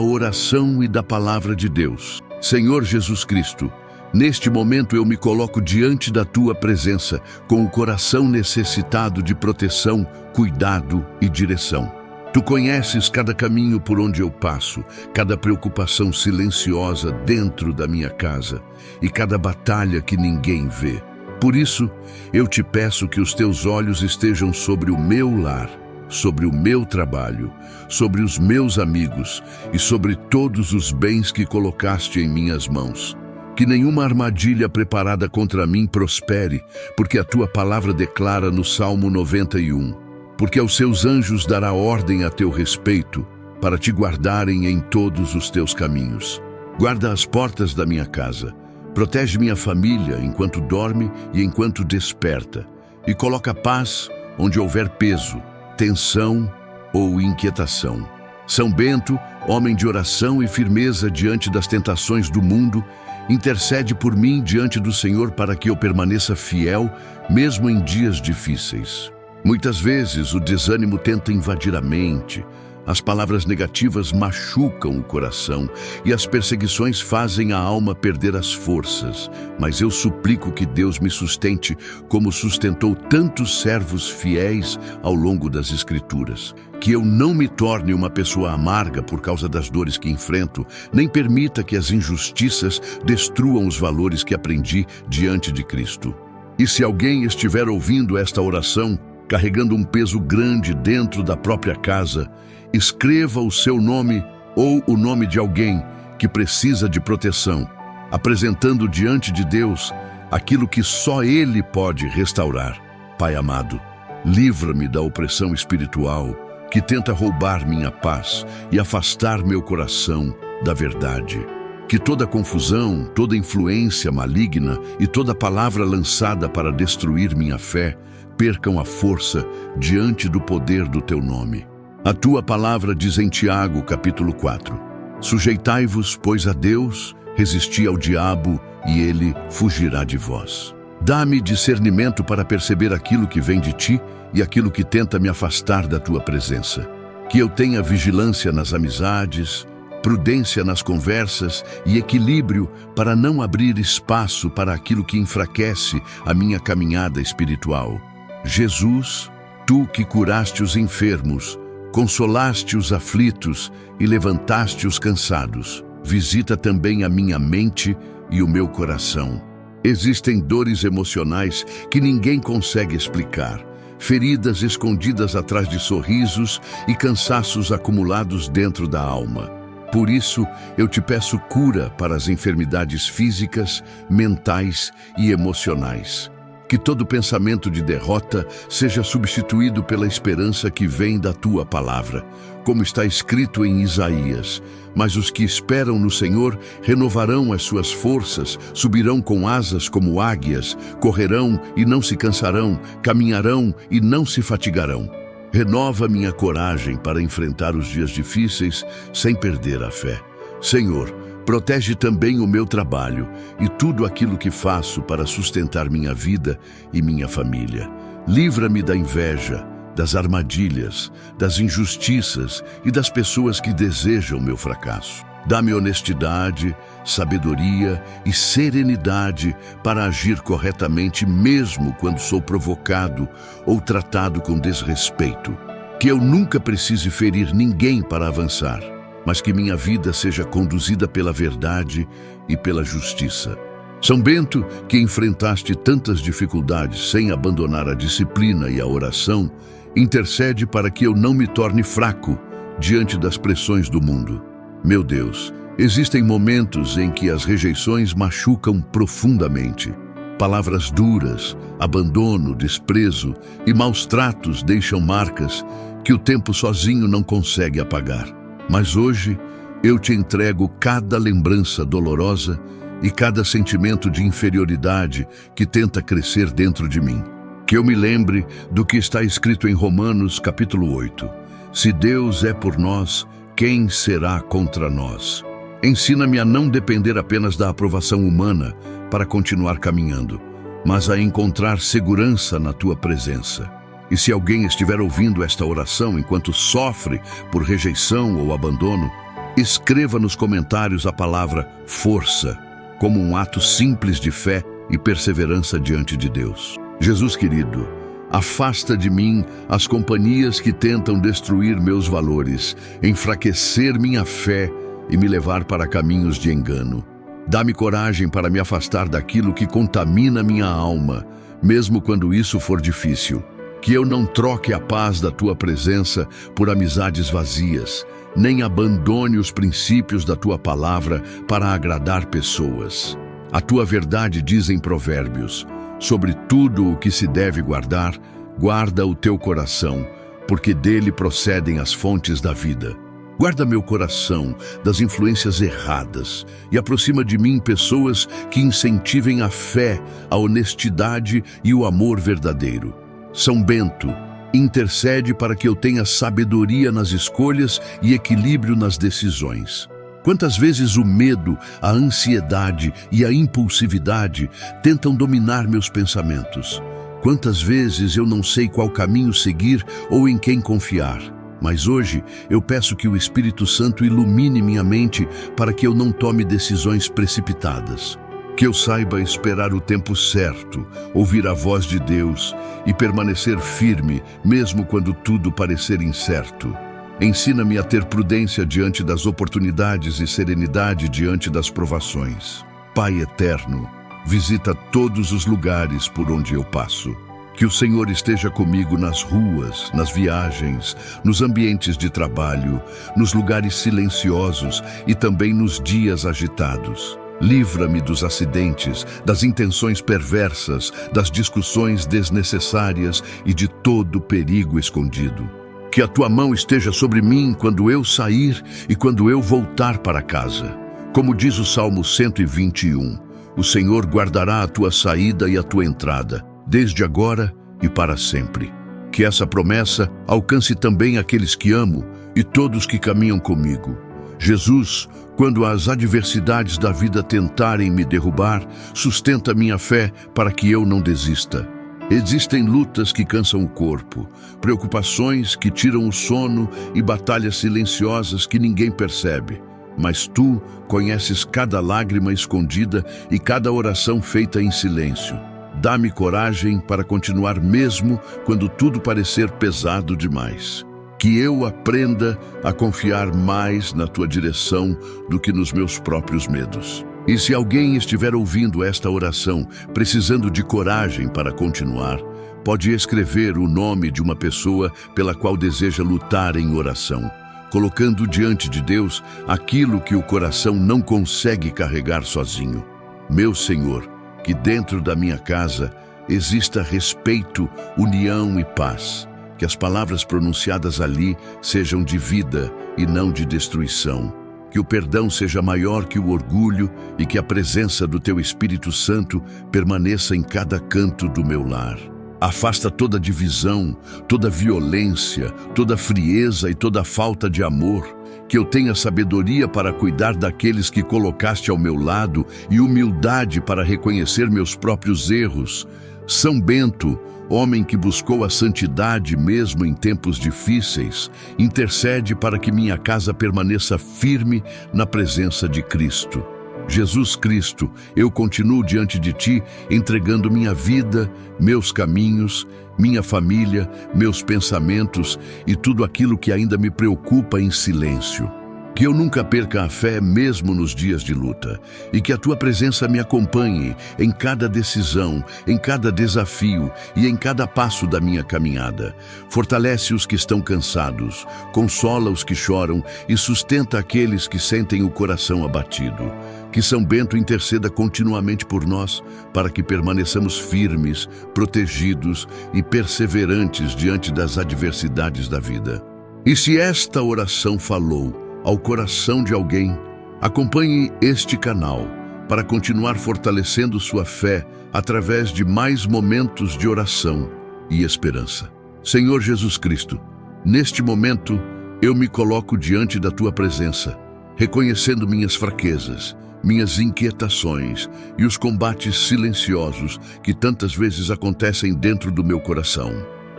oração e da palavra de Deus. Senhor Jesus Cristo, neste momento eu me coloco diante da Tua presença com o coração necessitado de proteção, cuidado e direção. Tu conheces cada caminho por onde eu passo, cada preocupação silenciosa dentro da minha casa e cada batalha que ninguém vê. Por isso, eu te peço que os teus olhos estejam sobre o meu lar, sobre o meu trabalho, sobre os meus amigos e sobre todos os bens que colocaste em minhas mãos. Que nenhuma armadilha preparada contra mim prospere, porque a tua palavra declara no Salmo 91, porque aos seus anjos dará ordem a teu respeito, para te guardarem em todos os teus caminhos. Guarda as portas da minha casa, protege minha família enquanto dorme e enquanto desperta, e coloca paz onde houver peso, tensão ou inquietação. São Bento, homem de oração e firmeza diante das tentações do mundo, intercede por mim diante do Senhor para que eu permaneça fiel, mesmo em dias difíceis. Muitas vezes o desânimo tenta invadir a mente, as palavras negativas machucam o coração e as perseguições fazem a alma perder as forças. Mas eu suplico que Deus me sustente como sustentou tantos servos fiéis ao longo das Escrituras. Que eu não me torne uma pessoa amarga por causa das dores que enfrento, nem permita que as injustiças destruam os valores que aprendi diante de Cristo. E se alguém estiver ouvindo esta oração, carregando um peso grande dentro da própria casa, escreva o seu nome ou o nome de alguém que precisa de proteção, apresentando diante de Deus aquilo que só Ele pode restaurar. Pai amado, livra-me da opressão espiritual que tenta roubar minha paz e afastar meu coração da verdade. Que toda confusão, toda influência maligna e toda palavra lançada para destruir minha fé percam a força diante do poder do teu nome. A tua palavra diz em Tiago, capítulo 4, sujeitai-vos, pois, a Deus, resisti ao diabo e ele fugirá de vós. Dá-me discernimento para perceber aquilo que vem de ti e aquilo que tenta me afastar da tua presença. Que eu tenha vigilância nas amizades, prudência nas conversas e equilíbrio para não abrir espaço para aquilo que enfraquece a minha caminhada espiritual. Jesus, tu que curaste os enfermos, consolaste os aflitos e levantaste os cansados, visita também a minha mente e o meu coração. Existem dores emocionais que ninguém consegue explicar, feridas escondidas atrás de sorrisos e cansaços acumulados dentro da alma. Por isso, eu te peço cura para as enfermidades físicas, mentais e emocionais. Que todo pensamento de derrota seja substituído pela esperança que vem da tua palavra, como está escrito em Isaías. Mas os que esperam no Senhor renovarão as suas forças, subirão com asas como águias, correrão e não se cansarão, caminharão e não se fatigarão. Renova minha coragem para enfrentar os dias difíceis sem perder a fé. Senhor, protege também o meu trabalho e tudo aquilo que faço para sustentar minha vida e minha família. Livra-me da inveja, das armadilhas, das injustiças e das pessoas que desejam meu fracasso. Dá-me honestidade, sabedoria e serenidade para agir corretamente mesmo quando sou provocado ou tratado com desrespeito. Que eu nunca precise ferir ninguém para avançar, mas que minha vida seja conduzida pela verdade e pela justiça. São Bento, que enfrentaste tantas dificuldades sem abandonar a disciplina e a oração, intercede para que eu não me torne fraco diante das pressões do mundo. Meu Deus, existem momentos em que as rejeições machucam profundamente. Palavras duras, abandono, desprezo e maus tratos deixam marcas que o tempo sozinho não consegue apagar. Mas hoje eu te entrego cada lembrança dolorosa e cada sentimento de inferioridade que tenta crescer dentro de mim. Que eu me lembre do que está escrito em Romanos capítulo 8. Se Deus é por nós, quem será contra nós? Ensina-me a não depender apenas da aprovação humana para continuar caminhando, mas a encontrar segurança na tua presença. E se alguém estiver ouvindo esta oração enquanto sofre por rejeição ou abandono, escreva nos comentários a palavra força, como um ato simples de fé e perseverança diante de Deus. Jesus querido, afasta de mim as companhias que tentam destruir meus valores, enfraquecer minha fé e me levar para caminhos de engano. Dá-me coragem para me afastar daquilo que contamina minha alma, mesmo quando isso for difícil. Que eu não troque a paz da tua presença por amizades vazias, nem abandone os princípios da tua palavra para agradar pessoas. A tua verdade diz em Provérbios: sobre tudo o que se deve guardar, guarda o teu coração, porque dele procedem as fontes da vida. Guarda meu coração das influências erradas e aproxima de mim pessoas que incentivem a fé, a honestidade e o amor verdadeiro. São Bento, intercede para que eu tenha sabedoria nas escolhas e equilíbrio nas decisões. Quantas vezes o medo, a ansiedade e a impulsividade tentam dominar meus pensamentos? Quantas vezes eu não sei qual caminho seguir ou em quem confiar? Mas hoje eu peço que o Espírito Santo ilumine minha mente para que eu não tome decisões precipitadas. Que eu saiba esperar o tempo certo, ouvir a voz de Deus e permanecer firme, mesmo quando tudo parecer incerto. Ensina-me a ter prudência diante das oportunidades e serenidade diante das provações. Pai eterno, visita todos os lugares por onde eu passo. Que o Senhor esteja comigo nas ruas, nas viagens, nos ambientes de trabalho, nos lugares silenciosos e também nos dias agitados. Livra-me dos acidentes, das intenções perversas, das discussões desnecessárias e de todo perigo escondido. Que a tua mão esteja sobre mim quando eu sair e quando eu voltar para casa. Como diz o Salmo 121, o Senhor guardará a tua saída e a tua entrada, desde agora e para sempre. Que essa promessa alcance também aqueles que amo e todos que caminham comigo. Jesus, quando as adversidades da vida tentarem me derrubar, sustenta minha fé para que eu não desista. Existem lutas que cansam o corpo, preocupações que tiram o sono e batalhas silenciosas que ninguém percebe. Mas tu conheces cada lágrima escondida e cada oração feita em silêncio. Dá-me coragem para continuar mesmo quando tudo parecer pesado demais. Que eu aprenda a confiar mais na tua direção do que nos meus próprios medos. E se alguém estiver ouvindo esta oração, precisando de coragem para continuar, pode escrever o nome de uma pessoa pela qual deseja lutar em oração, colocando diante de Deus aquilo que o coração não consegue carregar sozinho. Meu Senhor, que dentro da minha casa exista respeito, união e paz. Que as palavras pronunciadas ali sejam de vida e não de destruição. Que o perdão seja maior que o orgulho e que a presença do Teu Espírito Santo permaneça em cada canto do meu lar. Afasta toda divisão, toda violência, toda frieza e toda falta de amor. Que eu tenha sabedoria para cuidar daqueles que colocaste ao meu lado e humildade para reconhecer meus próprios erros. São Bento, homem que buscou a santidade mesmo em tempos difíceis, intercede para que minha casa permaneça firme na presença de Cristo. Jesus Cristo, eu continuo diante de Ti, entregando minha vida, meus caminhos, minha família, meus pensamentos e tudo aquilo que ainda me preocupa em silêncio. Que eu nunca perca a fé mesmo nos dias de luta e que a Tua presença me acompanhe em cada decisão, em cada desafio e em cada passo da minha caminhada. Fortalece os que estão cansados, consola os que choram e sustenta aqueles que sentem o coração abatido. Que São Bento interceda continuamente por nós para que permaneçamos firmes, protegidos e perseverantes diante das adversidades da vida. E se esta oração falou ao coração de alguém, acompanhe este canal para continuar fortalecendo sua fé através de mais momentos de oração. e esperança. Senhor Jesus Cristo, neste momento eu me coloco diante da Tua presença, reconhecendo minhas fraquezas, minhas inquietações e os combates silenciosos que tantas vezes acontecem dentro do meu coração.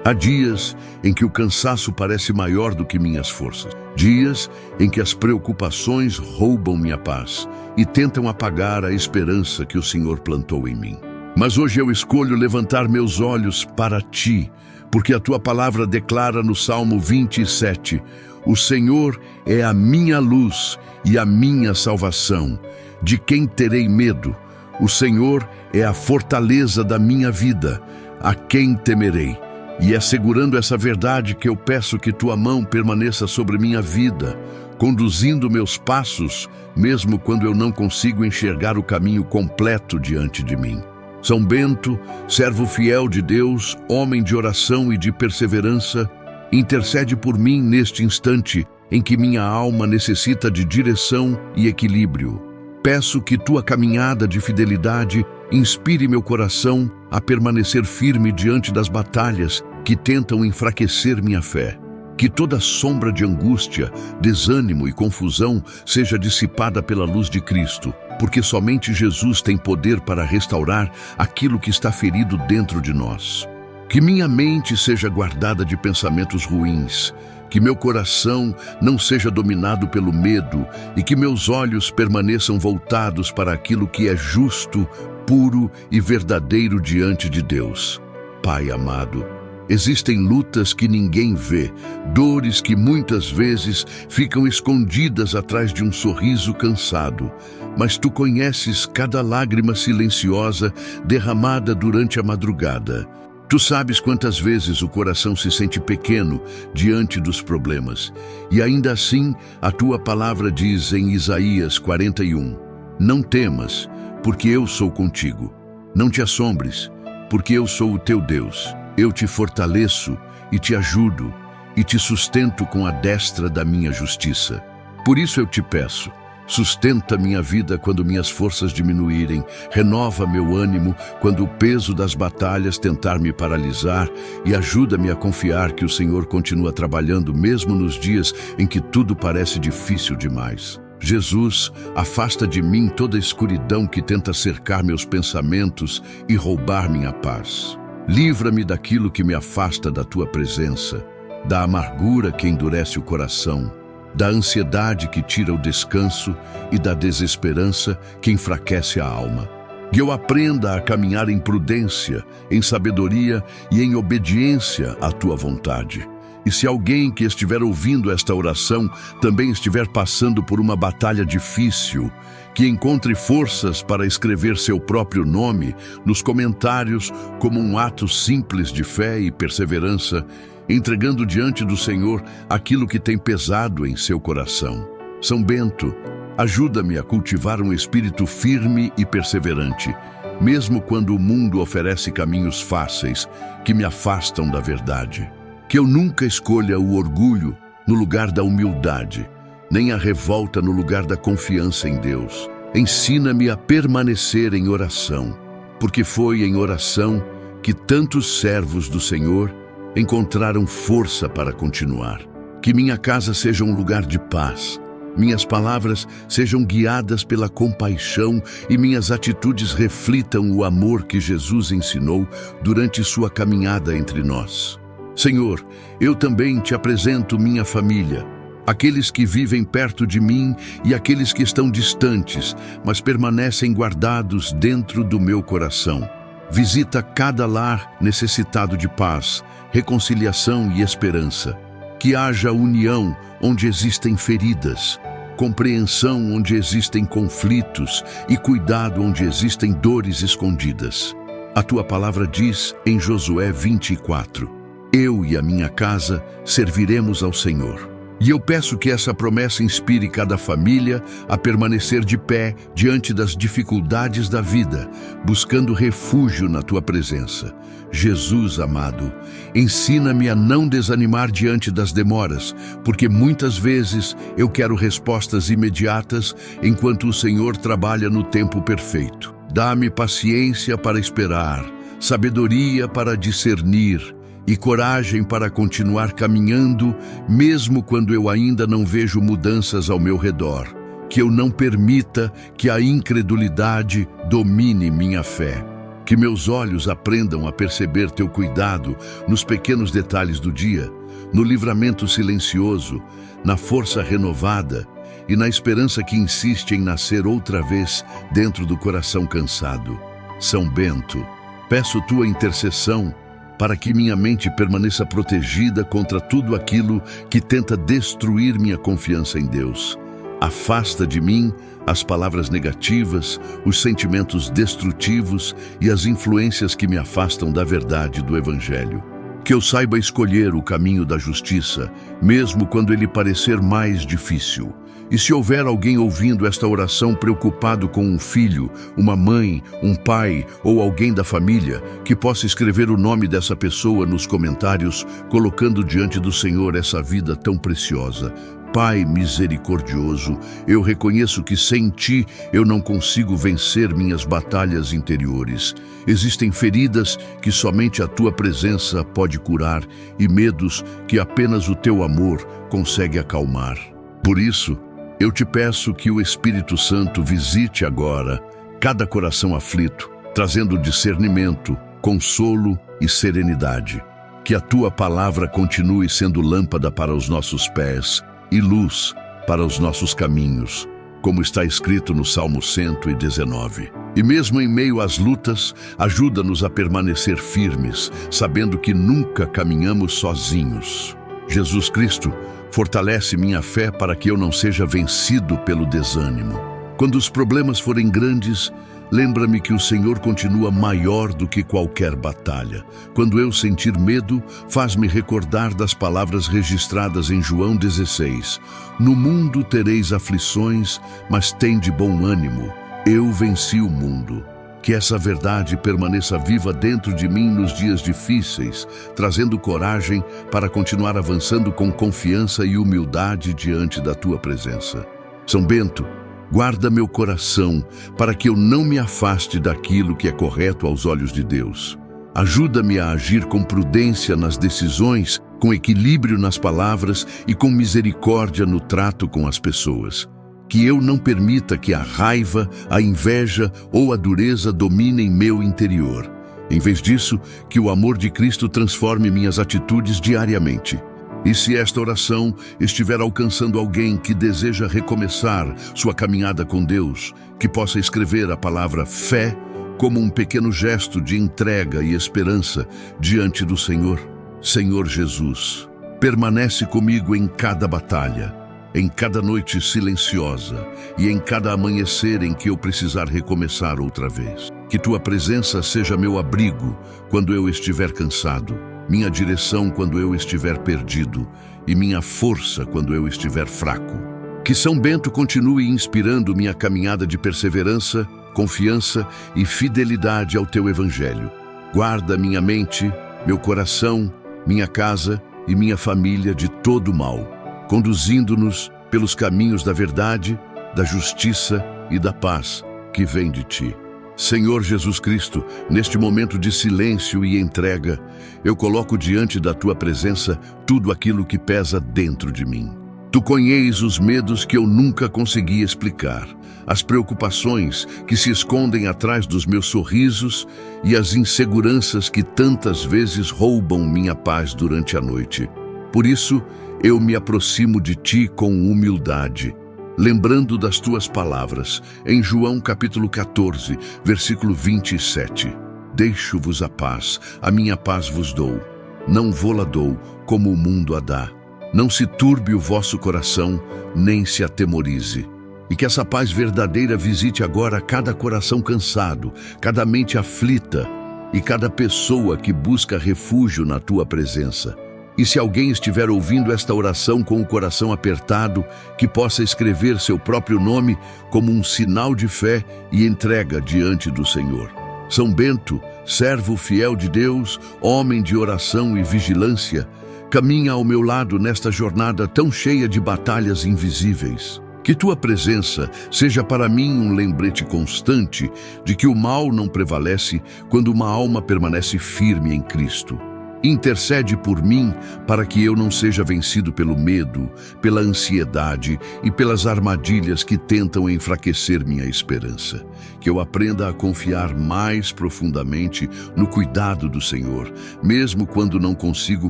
Há dias em que o cansaço parece maior do que minhas forças. Dias em que as preocupações roubam minha paz e tentam apagar a esperança que o Senhor plantou em mim. Mas hoje eu escolho levantar meus olhos para Ti, porque a Tua palavra declara no Salmo 27, o Senhor é a minha luz e a minha salvação. De quem terei medo? O Senhor é a fortaleza da minha vida. A quem temerei? E é segurando essa verdade que eu peço que Tua mão permaneça sobre minha vida, conduzindo meus passos, mesmo quando eu não consigo enxergar o caminho completo diante de mim. São Bento, servo fiel de Deus, homem de oração e de perseverança, intercede por mim neste instante em que minha alma necessita de direção e equilíbrio. Peço que Tua caminhada de fidelidade inspire meu coração a permanecer firme diante das batalhas que tentam enfraquecer minha fé. Que toda sombra de angústia, desânimo e confusão seja dissipada pela luz de Cristo, porque somente Jesus tem poder para restaurar aquilo que está ferido dentro de nós. Que minha mente seja guardada de pensamentos ruins, que meu coração não seja dominado pelo medo e que meus olhos permaneçam voltados para aquilo que é justo, puro e verdadeiro diante de Deus. Pai amado, existem lutas que ninguém vê, dores que muitas vezes ficam escondidas atrás de um sorriso cansado, mas Tu conheces cada lágrima silenciosa derramada durante a madrugada. Tu sabes quantas vezes o coração se sente pequeno diante dos problemas. E ainda assim, a Tua palavra diz em Isaías 41, não temas, porque eu sou contigo. Não te assombres, porque eu sou o teu Deus. Eu te fortaleço e te ajudo e te sustento com a destra da minha justiça. Por isso eu te peço, sustenta minha vida quando minhas forças diminuírem, renova meu ânimo quando o peso das batalhas tentar me paralisar e ajuda-me a confiar que o Senhor continua trabalhando mesmo nos dias em que tudo parece difícil demais. Jesus, afasta de mim toda a escuridão que tenta cercar meus pensamentos e roubar minha paz. Livra-me daquilo que me afasta da Tua presença, da amargura que endurece o coração, da ansiedade que tira o descanso e da desesperança que enfraquece a alma. Que eu aprenda a caminhar em prudência, em sabedoria e em obediência à Tua vontade. E se alguém que estiver ouvindo esta oração também estiver passando por uma batalha difícil, que encontre forças para escrever seu próprio nome nos comentários como um ato simples de fé e perseverança, entregando diante do Senhor aquilo que tem pesado em seu coração. São Bento, ajuda-me a cultivar um espírito firme e perseverante, mesmo quando o mundo oferece caminhos fáceis que me afastam da verdade. Que eu nunca escolha o orgulho no lugar da humildade, nem a revolta no lugar da confiança em Deus. Ensina-me a permanecer em oração, porque foi em oração que tantos servos do Senhor encontraram força para continuar. Que minha casa seja um lugar de paz, minhas palavras sejam guiadas pela compaixão e minhas atitudes reflitam o amor que Jesus ensinou durante sua caminhada entre nós. Senhor, eu também te apresento minha família, aqueles que vivem perto de mim e aqueles que estão distantes, mas permanecem guardados dentro do meu coração. Visita cada lar necessitado de paz, reconciliação e esperança. Que haja união onde existem feridas, compreensão onde existem conflitos e cuidado onde existem dores escondidas. A Tua palavra diz em Josué 24, eu e a minha casa serviremos ao Senhor. E eu peço que essa promessa inspire cada família a permanecer de pé diante das dificuldades da vida, buscando refúgio na Tua presença. Jesus amado, ensina-me a não desanimar diante das demoras, porque muitas vezes eu quero respostas imediatas enquanto o Senhor trabalha no tempo perfeito. Dá-me paciência para esperar, sabedoria para discernir e coragem para continuar caminhando, mesmo quando eu ainda não vejo mudanças ao meu redor. Que eu não permita que a incredulidade domine minha fé. Que meus olhos aprendam a perceber teu cuidado nos pequenos detalhes do dia, no livramento silencioso, na força renovada e na esperança que insiste em nascer outra vez dentro do coração cansado. São Bento, peço tua intercessão para que minha mente permaneça protegida contra tudo aquilo que tenta destruir minha confiança em Deus. Afasta de mim as palavras negativas, os sentimentos destrutivos e as influências que me afastam da verdade do Evangelho. Que eu saiba escolher o caminho da justiça, mesmo quando ele parecer mais difícil. E se houver alguém ouvindo esta oração preocupado com um filho, uma mãe, um pai ou alguém da família, que possa escrever o nome dessa pessoa nos comentários, colocando diante do Senhor essa vida tão preciosa. Pai misericordioso, eu reconheço que sem Ti eu não consigo vencer minhas batalhas interiores. Existem feridas que somente a Tua presença pode curar e medos que apenas o Teu amor consegue acalmar. Por isso, eu te peço que o Espírito Santo visite agora cada coração aflito, trazendo discernimento, consolo e serenidade. Que a Tua palavra continue sendo lâmpada para os nossos pés e luz para os nossos caminhos, como está escrito no Salmo 119. E mesmo em meio às lutas, ajuda-nos a permanecer firmes, sabendo que nunca caminhamos sozinhos. Jesus Cristo, fortalece minha fé para que eu não seja vencido pelo desânimo. Quando os problemas forem grandes, lembra-me que o Senhor continua maior do que qualquer batalha. Quando eu sentir medo, faz-me recordar das palavras registradas em João 16. No mundo tereis aflições, mas tende bom ânimo. Eu venci o mundo. Que essa verdade permaneça viva dentro de mim nos dias difíceis, trazendo coragem para continuar avançando com confiança e humildade diante da Tua presença. São Bento, guarda meu coração para que eu não me afaste daquilo que é correto aos olhos de Deus. Ajuda-me a agir com prudência nas decisões, com equilíbrio nas palavras e com misericórdia no trato com as pessoas. Que eu não permita que a raiva, a inveja ou a dureza dominem meu interior. Em vez disso, que o amor de Cristo transforme minhas atitudes diariamente. E se esta oração estiver alcançando alguém que deseja recomeçar sua caminhada com Deus, que possa escrever a palavra fé como um pequeno gesto de entrega e esperança diante do Senhor. Senhor Jesus, permanece comigo em cada batalha, em cada noite silenciosa e em cada amanhecer em que eu precisar recomeçar outra vez. Que Tua presença seja meu abrigo quando eu estiver cansado, minha direção quando eu estiver perdido e minha força quando eu estiver fraco. Que São Bento continue inspirando minha caminhada de perseverança, confiança e fidelidade ao Teu Evangelho. Guarda minha mente, meu coração, minha casa e minha família de todo mal, conduzindo-nos pelos caminhos da verdade, da justiça e da paz que vem de Ti. Senhor Jesus Cristo, neste momento de silêncio e entrega, eu coloco diante da Tua presença tudo aquilo que pesa dentro de mim. Tu conheces os medos que eu nunca consegui explicar, as preocupações que se escondem atrás dos meus sorrisos e as inseguranças que tantas vezes roubam minha paz durante a noite. Por isso, eu me aproximo de Ti com humildade, lembrando das Tuas palavras, em João capítulo 14, versículo 27. Deixo-vos a paz, a minha paz vos dou. Não vô-la dou, como o mundo a dá. Não se turbe o vosso coração, nem se atemorize. E que essa paz verdadeira visite agora cada coração cansado, cada mente aflita e cada pessoa que busca refúgio na Tua presença. E se alguém estiver ouvindo esta oração com o coração apertado, que possa escrever seu próprio nome como um sinal de fé e entrega diante do Senhor. São Bento, servo fiel de Deus, homem de oração e vigilância, caminha ao meu lado nesta jornada tão cheia de batalhas invisíveis. Que Tua presença seja para mim um lembrete constante de que o mal não prevalece quando uma alma permanece firme em Cristo. Intercede por mim para que eu não seja vencido pelo medo, pela ansiedade e pelas armadilhas que tentam enfraquecer minha esperança. Que eu aprenda a confiar mais profundamente no cuidado do Senhor, mesmo quando não consigo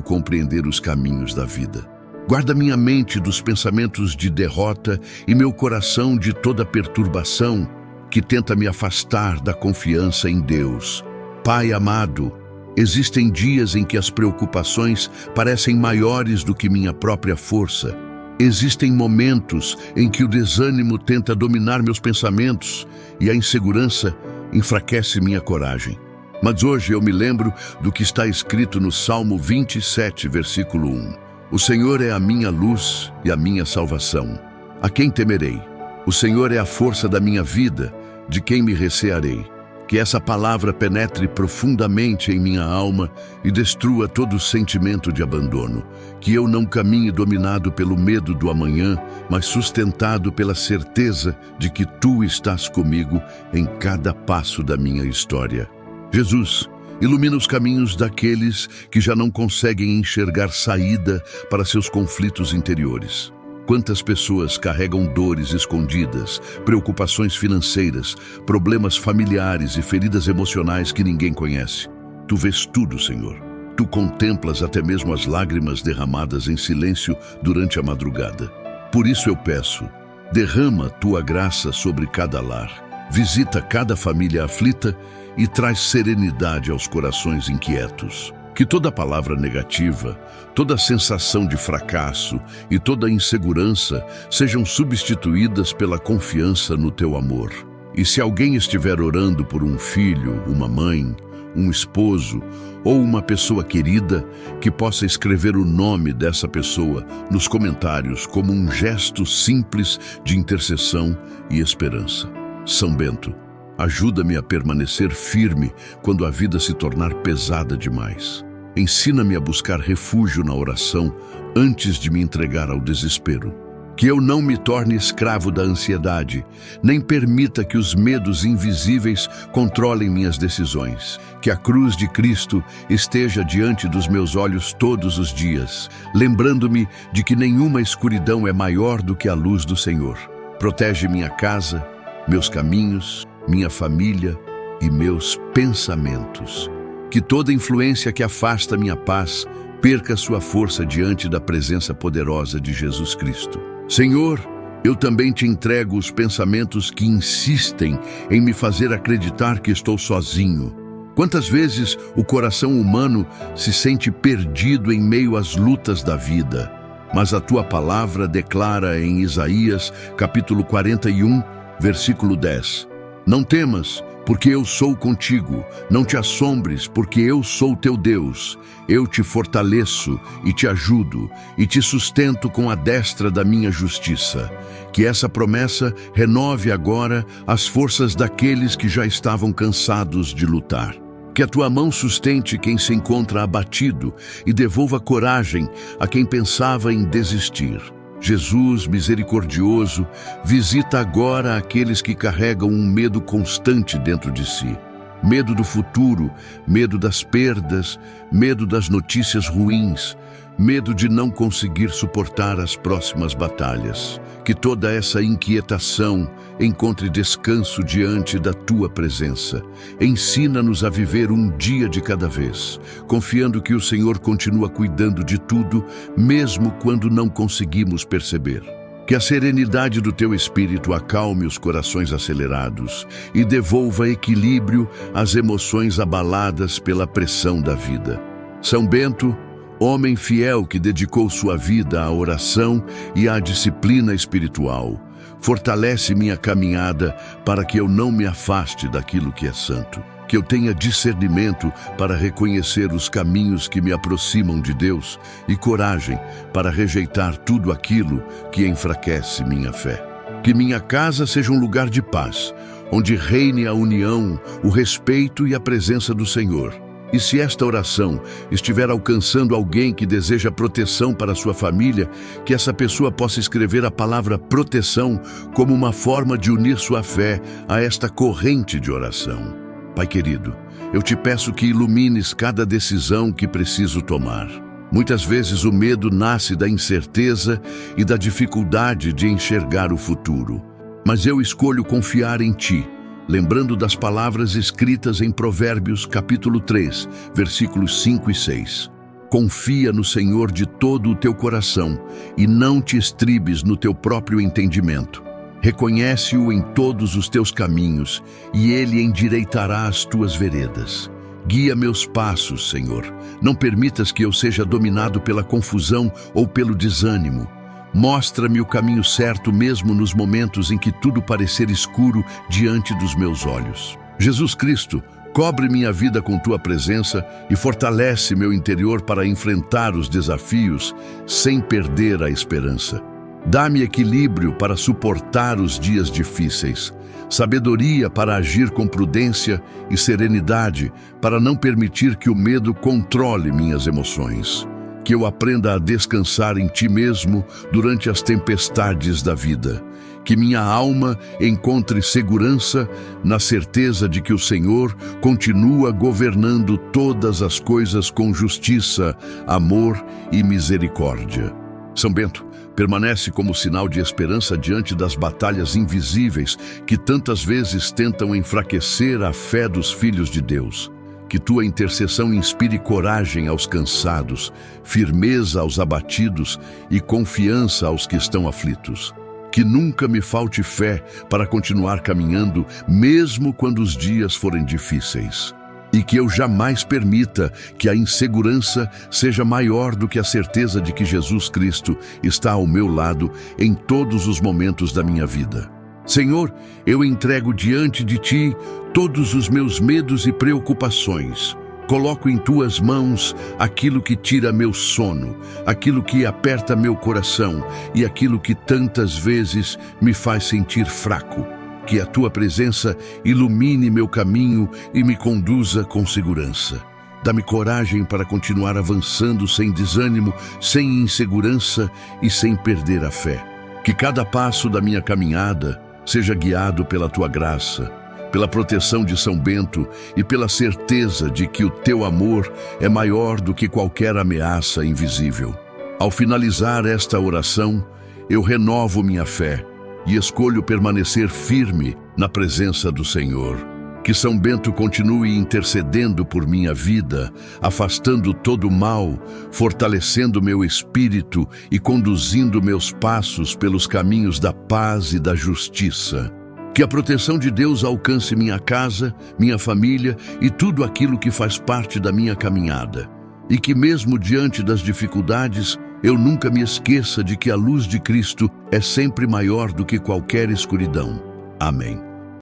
compreender os caminhos da vida. Guarda minha mente dos pensamentos de derrota e meu coração de toda perturbação que tenta me afastar da confiança em Deus. Pai amado, existem dias em que as preocupações parecem maiores do que minha própria força. Existem momentos em que o desânimo tenta dominar meus pensamentos e a insegurança enfraquece minha coragem. Mas hoje eu me lembro do que está escrito no Salmo 27, versículo 1. O Senhor é a minha luz e a minha salvação. A quem temerei? O Senhor é a força da minha vida, de quem me recearei? Que essa palavra penetre profundamente em minha alma e destrua todo sentimento de abandono. Que eu não caminhe dominado pelo medo do amanhã, mas sustentado pela certeza de que Tu estás comigo em cada passo da minha história. Jesus, ilumina os caminhos daqueles que já não conseguem enxergar saída para seus conflitos interiores. Quantas pessoas carregam dores escondidas, preocupações financeiras, problemas familiares e feridas emocionais que ninguém conhece. Tu vês tudo, Senhor. Tu contemplas até mesmo as lágrimas derramadas em silêncio durante a madrugada. Por isso eu peço, derrama Tua graça sobre cada lar. Visita cada família aflita e traz serenidade aos corações inquietos. Que toda palavra negativa, toda sensação de fracasso e toda insegurança sejam substituídas pela confiança no Teu amor. E se alguém estiver orando por um filho, uma mãe, um esposo ou uma pessoa querida, que possa escrever o nome dessa pessoa nos comentários como um gesto simples de intercessão e esperança. São Bento, ajuda-me a permanecer firme quando a vida se tornar pesada demais. Ensina-me a buscar refúgio na oração antes de me entregar ao desespero. Que eu não me torne escravo da ansiedade, nem permita que os medos invisíveis controlem minhas decisões. Que a cruz de Cristo esteja diante dos meus olhos todos os dias, lembrando-me de que nenhuma escuridão é maior do que a luz do Senhor. Protege minha casa, meus caminhos, minha família e meus pensamentos. Que toda influência que afasta minha paz perca sua força diante da presença poderosa de Jesus Cristo. Senhor, eu também Te entrego os pensamentos que insistem em me fazer acreditar que estou sozinho. Quantas vezes o coração humano se sente perdido em meio às lutas da vida, mas a Tua palavra declara em Isaías, capítulo 41, versículo 10. Não temas, porque eu sou contigo. Não te assombres, porque eu sou teu Deus. Eu te fortaleço e te ajudo e te sustento com a destra da minha justiça. Que essa promessa renove agora as forças daqueles que já estavam cansados de lutar. Que a Tua mão sustente quem se encontra abatido e devolva coragem a quem pensava em desistir. Jesus, misericordioso, visita agora aqueles que carregam um medo constante dentro de si. Medo do futuro, medo das perdas, medo das notícias ruins, medo de não conseguir suportar as próximas batalhas. Que toda essa inquietação encontre descanso diante da Tua presença. Ensina-nos a viver um dia de cada vez, confiando que o Senhor continua cuidando de tudo, mesmo quando não conseguimos perceber. Que a serenidade do Teu Espírito acalme os corações acelerados e devolva equilíbrio às emoções abaladas pela pressão da vida. São Bento, homem fiel que dedicou sua vida à oração e à disciplina espiritual, fortalece minha caminhada para que eu não me afaste daquilo que é santo. Que eu tenha discernimento para reconhecer os caminhos que me aproximam de Deus e coragem para rejeitar tudo aquilo que enfraquece minha fé. Que minha casa seja um lugar de paz, onde reine a união, o respeito e a presença do Senhor. E se esta oração estiver alcançando alguém que deseja proteção para sua família, que essa pessoa possa escrever a palavra proteção como uma forma de unir sua fé a esta corrente de oração. Pai querido, eu te peço que ilumines cada decisão que preciso tomar. Muitas vezes o medo nasce da incerteza e da dificuldade de enxergar o futuro. Mas eu escolho confiar em Ti, lembrando das palavras escritas em Provérbios capítulo 3, versículos 5 e 6. Confia no Senhor de todo o teu coração e não te estribes no teu próprio entendimento. Reconhece-o em todos os teus caminhos e Ele endireitará as tuas veredas. Guia meus passos, Senhor. Não permitas que eu seja dominado pela confusão ou pelo desânimo. Mostra-me o caminho certo mesmo nos momentos em que tudo parecer escuro diante dos meus olhos. Jesus Cristo, cobre minha vida com Tua presença e fortalece meu interior para enfrentar os desafios sem perder a esperança. Dá-me equilíbrio para suportar os dias difíceis, sabedoria para agir com prudência e serenidade para não permitir que o medo controle minhas emoções. Que eu aprenda a descansar em Ti mesmo durante as tempestades da vida. Que minha alma encontre segurança na certeza de que o Senhor continua governando todas as coisas com justiça, amor e misericórdia. São Bento, permanece como sinal de esperança diante das batalhas invisíveis que tantas vezes tentam enfraquecer a fé dos filhos de Deus. Que Tua intercessão inspire coragem aos cansados, firmeza aos abatidos e confiança aos que estão aflitos. Que nunca me falte fé para continuar caminhando, mesmo quando os dias forem difíceis. E que eu jamais permita que a insegurança seja maior do que a certeza de que Jesus Cristo está ao meu lado em todos os momentos da minha vida. Senhor, eu entrego diante de Ti todos os meus medos e preocupações. Coloco em Tuas mãos aquilo que tira meu sono, aquilo que aperta meu coração e aquilo que tantas vezes me faz sentir fraco. Que a Tua presença ilumine meu caminho e me conduza com segurança. Dá-me coragem para continuar avançando sem desânimo, sem insegurança e sem perder a fé. Que cada passo da minha caminhada seja guiado pela Tua graça, pela proteção de São Bento e pela certeza de que o Teu amor é maior do que qualquer ameaça invisível. Ao finalizar esta oração, eu renovo minha fé e escolho permanecer firme na presença do Senhor. Que São Bento continue intercedendo por minha vida, afastando todo o mal, fortalecendo meu espírito e conduzindo meus passos pelos caminhos da paz e da justiça. Que a proteção de Deus alcance minha casa, minha família e tudo aquilo que faz parte da minha caminhada. E que mesmo diante das dificuldades, eu nunca me esqueça de que a luz de Cristo é sempre maior do que qualquer escuridão. Amém.